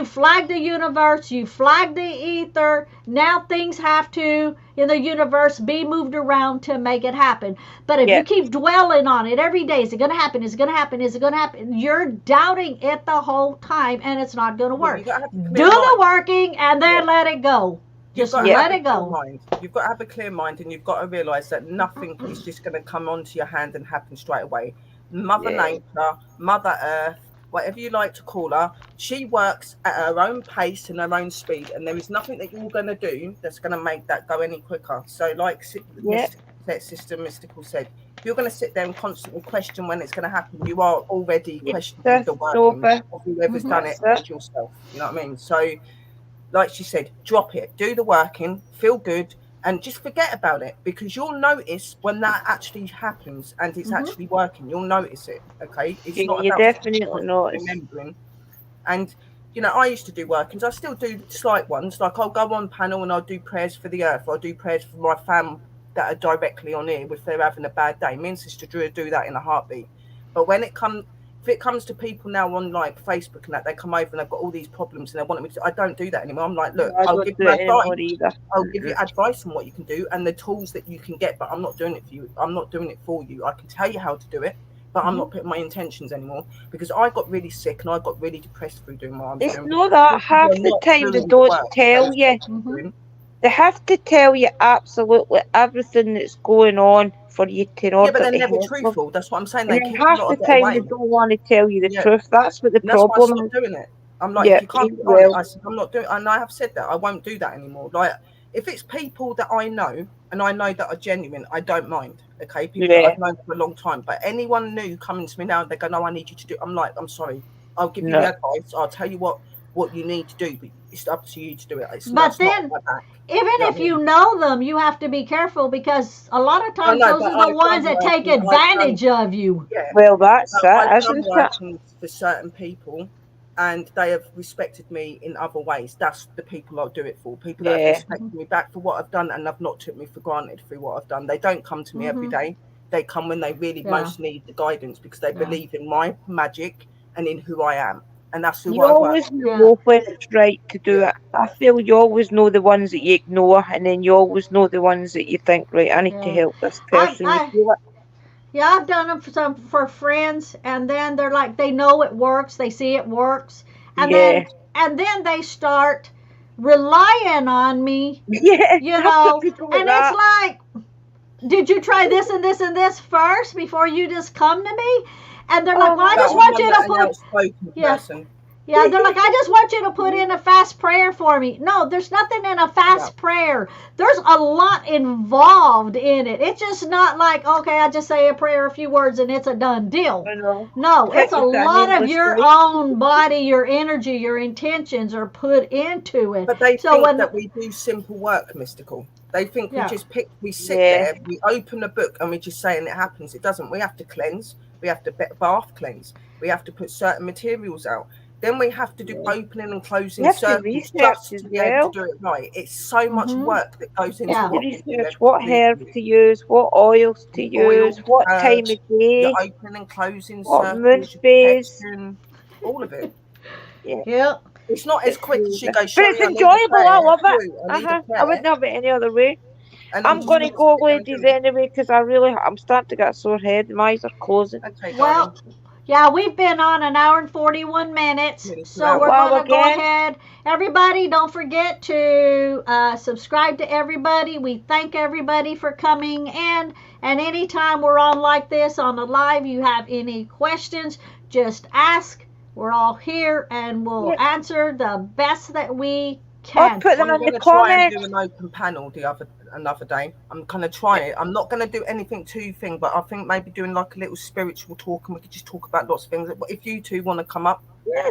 Speaker 1: flag the universe, you flag the ether. Now things have to, in the universe, be moved around to make it happen. But if you keep dwelling on it every day, is it going to happen? Is it going to happen? Is it going to happen? You're doubting it the whole time and it's not going to work. Do the working and then let it go. Just let it go.
Speaker 3: You've got to have a clear mind, and you've got to realise that nothing is just going to come onto your hand and happen straight away. Mother Nature, Mother Earth, whatever you like to call her, she works at her own pace and her own speed, and there is nothing that you're going to do that's going to make that go any quicker. So, like Sister Mystical said, if you're going to sit there and constantly question when it's going to happen, you are already questioning the working of whoever's done it and yourself. You know what I mean? So, like she said, drop it, do the working, feel good, and just forget about it, because you'll notice when that actually happens and it's actually working. You'll notice it, okay? It's not
Speaker 2: you definitely notice.
Speaker 3: Remembering. And, you know, I used to do workings. I still do slight ones. Like I'll go on panel and I'll do prayers for the earth. I'll do prayers for my fam that are directly on here if they're having a bad day. Me and Sister Drew do that in a heartbeat. But when it comes... If it comes to people now on like Facebook and that, they come over and they've got all these problems and they want me to, I don't do that anymore. I'm like, look, I'll give you advice. I'll give you advice on what you can do and the tools that you can get, but I'm not doing it for you. I'm not doing it for you. I can tell you how to do it, but I'm not putting my intentions anymore, because I got really sick and I got really depressed through doing what I'm doing.
Speaker 2: It's not that half the time they don't tell you. They have to tell you absolutely everything that's going on for you to in order
Speaker 3: Yeah, but they're
Speaker 2: to
Speaker 3: never
Speaker 2: help them.
Speaker 3: truthful. That's what I'm saying.
Speaker 2: And
Speaker 3: They
Speaker 2: then
Speaker 3: keep a
Speaker 2: half
Speaker 3: lot
Speaker 2: the
Speaker 3: of it
Speaker 2: time they
Speaker 3: away.
Speaker 2: don't want to tell you the
Speaker 3: Yeah.
Speaker 2: truth. That's what the
Speaker 3: And that's why I
Speaker 2: problem is.
Speaker 3: stopped doing it. I'm like,
Speaker 2: Yeah,
Speaker 3: if you can't
Speaker 2: me
Speaker 3: be honest,
Speaker 2: well.
Speaker 3: I said, I'm not doing, and I have said that I won't do that anymore. Like, if it's people that I know and I know that are genuine, I don't mind. Okay, people that
Speaker 2: Yeah.
Speaker 3: I've known for a long time. But anyone new coming to me now, they go, no, I need you to do. I'm like, I'm sorry, I'll give you
Speaker 2: No.
Speaker 3: the advice. I'll tell you what you need to do, but it's up to you to do it.
Speaker 1: But then,
Speaker 3: not my back.
Speaker 1: even
Speaker 3: You know
Speaker 1: if
Speaker 3: what I mean?
Speaker 1: you know them, you have to be careful because a lot of times
Speaker 3: No,
Speaker 1: those
Speaker 3: but
Speaker 1: are the
Speaker 3: I've
Speaker 1: ones
Speaker 3: done
Speaker 1: that
Speaker 3: work
Speaker 1: take
Speaker 3: and I've done,
Speaker 1: advantage of you.
Speaker 3: yeah.
Speaker 2: Well, that's it,
Speaker 3: I've done
Speaker 2: isn't it?
Speaker 3: working for certain people and they have respected me in other ways. That's the people I'll do it for. People that have
Speaker 2: Yeah.
Speaker 3: respected me back for what I've done and have not took me for granted through what I've done. They don't come to me every day. They come when they really most need the guidance because they believe in my magic and in who I am. And that's who
Speaker 2: You
Speaker 3: I work
Speaker 2: always
Speaker 3: with.
Speaker 2: know when it's right to do it. I feel you always know the ones that you ignore, and then you always know the ones that you think, right, I need to help this person. You feel it?
Speaker 1: Yeah, I've done them for friends, and then they're like, they know it works, they see it works, and
Speaker 2: Yeah.
Speaker 1: then they start relying on me,
Speaker 2: Yeah.
Speaker 1: you
Speaker 2: I've
Speaker 1: know,
Speaker 2: got people like
Speaker 1: and
Speaker 2: that.
Speaker 1: it's like, did you try this and this and this first before you just come to me? And they're like, well, I just want you to put, yeah, they're like, I just want you to put in a fast prayer for me. No, there's nothing in a fast prayer. There's a lot involved in it. It's just not like, okay, I just say a prayer, a few words, and it's a done deal.
Speaker 2: I know.
Speaker 1: No, it's a lot of your
Speaker 2: endlessly.
Speaker 1: own body, your energy, your intentions are put into it.
Speaker 3: But they
Speaker 1: So
Speaker 3: think
Speaker 1: when
Speaker 3: that we do simple work, Mystical. They think
Speaker 1: Yeah.
Speaker 3: we sit
Speaker 2: Yeah.
Speaker 3: there, we open a book and we just say and it happens. It doesn't. We have to cleanse. We have to bath cleanse. We have to put certain materials out. Then we have to do opening and closing
Speaker 2: You have to
Speaker 3: circles
Speaker 2: research
Speaker 3: just
Speaker 2: as
Speaker 3: to be able to
Speaker 2: well.
Speaker 3: do it right. It's so much work that goes into
Speaker 1: Yeah.
Speaker 3: what
Speaker 2: You
Speaker 3: we do
Speaker 2: research
Speaker 3: every
Speaker 2: what herbs
Speaker 3: week.
Speaker 2: to use, what oils to
Speaker 3: Oil,
Speaker 2: use, what time
Speaker 3: herbs,
Speaker 2: of day,
Speaker 3: your opening and closing
Speaker 2: what moon
Speaker 3: circles, your
Speaker 2: phase.
Speaker 3: protection, all of it.
Speaker 2: Yeah.
Speaker 1: Yep.
Speaker 3: It's not as
Speaker 2: It's
Speaker 3: quick as
Speaker 2: crazy.
Speaker 3: you go,
Speaker 2: But
Speaker 3: Sherry,
Speaker 2: it's
Speaker 3: I need a
Speaker 2: enjoyable.
Speaker 3: prayer.
Speaker 2: I love it.
Speaker 3: True, I need a
Speaker 2: I
Speaker 3: prayer.
Speaker 2: wouldn't have it any other way.
Speaker 3: And
Speaker 2: I'm going to
Speaker 3: just
Speaker 2: go,
Speaker 3: sit there and
Speaker 2: ladies,
Speaker 3: do it.
Speaker 2: anyway, because I'm starting to get a sore head. My eyes are closing.
Speaker 3: Okay,
Speaker 1: Well,
Speaker 3: darling.
Speaker 1: yeah, we've been on an hour and 41 minutes,
Speaker 3: Nearly 2
Speaker 1: so we're
Speaker 3: hours.
Speaker 1: going to go
Speaker 2: again.
Speaker 1: ahead. Everybody, don't forget to subscribe to everybody. We thank everybody for coming in. And anytime we're on like this on the live, you have any questions, just ask. We're all here, and we'll answer the best that we
Speaker 2: I'll
Speaker 1: can.
Speaker 2: put them
Speaker 3: I'm
Speaker 2: in the
Speaker 3: going to try and
Speaker 2: comments.
Speaker 3: do an open panel another day. I'm going to try it. I'm not going to do anything too thing, but I think maybe doing like a little spiritual talk and we could just talk about lots of things. If you two want to come up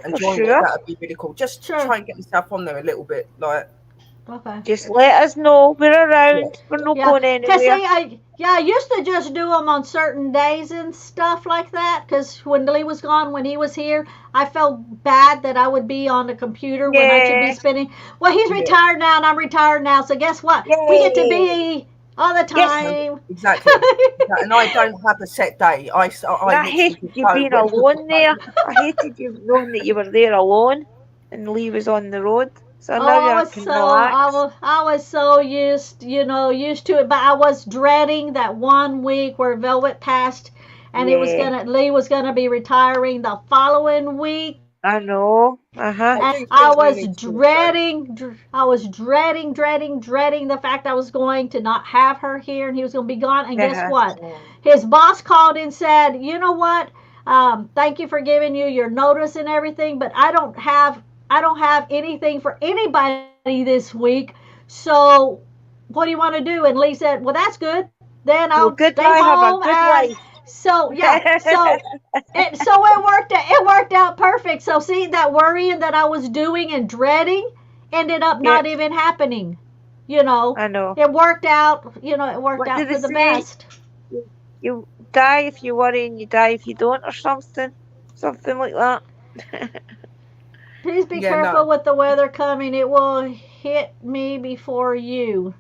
Speaker 3: and
Speaker 2: for
Speaker 3: join
Speaker 2: sure.
Speaker 3: it, that would be really cool. Just try and get yourself on there a little bit. Like,
Speaker 1: Okay.
Speaker 2: Just let us know. We're around. We're not going anywhere.
Speaker 1: See, I used to just do them on certain days and stuff like that. Because when Lee was gone, when he was here, I felt bad that I would be on the computer when I should be spinning. Well, he's retired now, and I'm retired now. So guess what? We get to be all the time.
Speaker 3: Exactly. And I don't have a set day. I
Speaker 2: hated you being alone there. I hated you knowing that you were there alone and Lee was on the road. So now I can relax.
Speaker 1: I was so used to it, but I was dreading that 1 week where Velvet passed, and Lee was gonna be retiring the following week.
Speaker 2: I know.
Speaker 1: And I was dreading the fact I was going to not have her here and he was going to be gone. And guess what? His boss called and said, you know what? Thank you for giving you your notice and everything, but I don't have anything for anybody this week. So what do you want to do? And Lee said, well, that's good. Then I'll stay home. So it worked out perfect. So see, that worrying that I was doing and dreading ended up not even happening. I know. It worked out. It worked out for the best.
Speaker 2: You die if you worry, and you die if you don't, or something like that.
Speaker 1: Please be careful with the weather coming. It will hit me before you.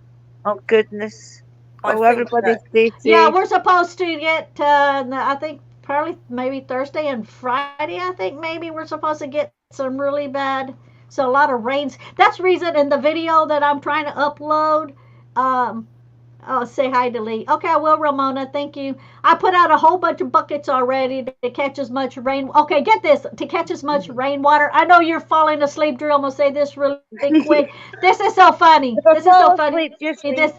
Speaker 2: Oh goodness. Everybody stay safe.
Speaker 1: Yeah, we're supposed to get, I think, probably maybe Thursday and Friday, I think maybe we're supposed to get some really bad, so a lot of rains. That's the reason in the video that I'm trying to upload, say hi to Lee. Okay, I will, Ramona, thank you. I put out a whole bunch of buckets already to catch as much rain. Okay, get this, to catch as much rainwater. I know you're falling asleep, Drew. I'm gonna say this really quick. This is so funny. This is so funny.
Speaker 2: Just
Speaker 1: This,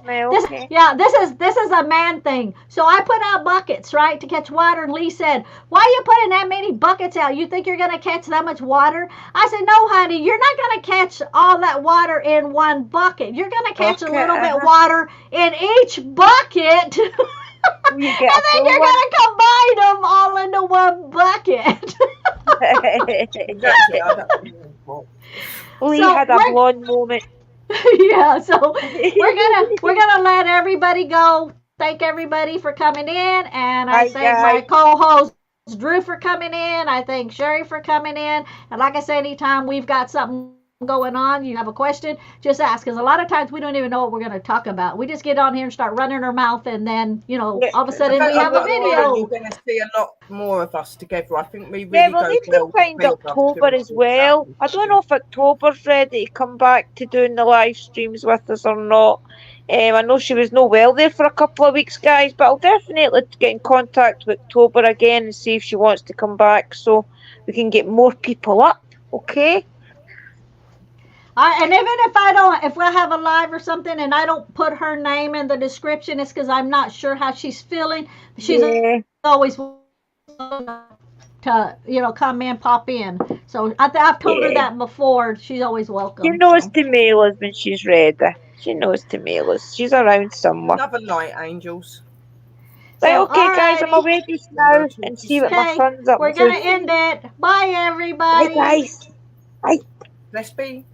Speaker 2: okay.
Speaker 1: yeah, this is a man thing. So I put out buckets, right, to catch water, and Lee said, "Why are you putting that many buckets out? You think you're gonna catch that much water?" I said, "No, honey, you're not gonna catch all that water in one bucket. You're gonna catch a little bit water in each bucket." And then you're going to combine them all into one bucket.
Speaker 2: We had a blonde moment.
Speaker 1: Yeah, so we're gonna let everybody go. Thank everybody for coming in, and I thank my co-host Drew for coming in. I thank Sherry for coming in. And like I said, anytime we've got something going on, you have a question, just ask, because a lot of times we don't even know what we're going to talk about. We just get on here and start running our mouth, and then all of a sudden we have a video.
Speaker 3: You're going to see a lot more of us together. I think we really
Speaker 2: we'll need to find October as well. I don't know if October's ready to come back to doing the live streams with us or not. I know she was no well there for a couple of weeks, guys, but I'll definitely get in contact with October again and see if she wants to come back so we can get more people up, okay?
Speaker 1: And even if we have a live or something and I don't put her name in the description, it's because I'm not sure how she's feeling. She's always to come in, pop in. So I've told her that before. She's always welcome.
Speaker 2: She knows to mail us when she's ready. She knows to mail us. She's around somewhere.
Speaker 3: Another light, angels.
Speaker 2: Right, okay, guys, I'm away now and see what my son's up to.
Speaker 1: We're gonna end it. Bye, everybody.
Speaker 2: Bye, guys. Bye.
Speaker 3: Let's be.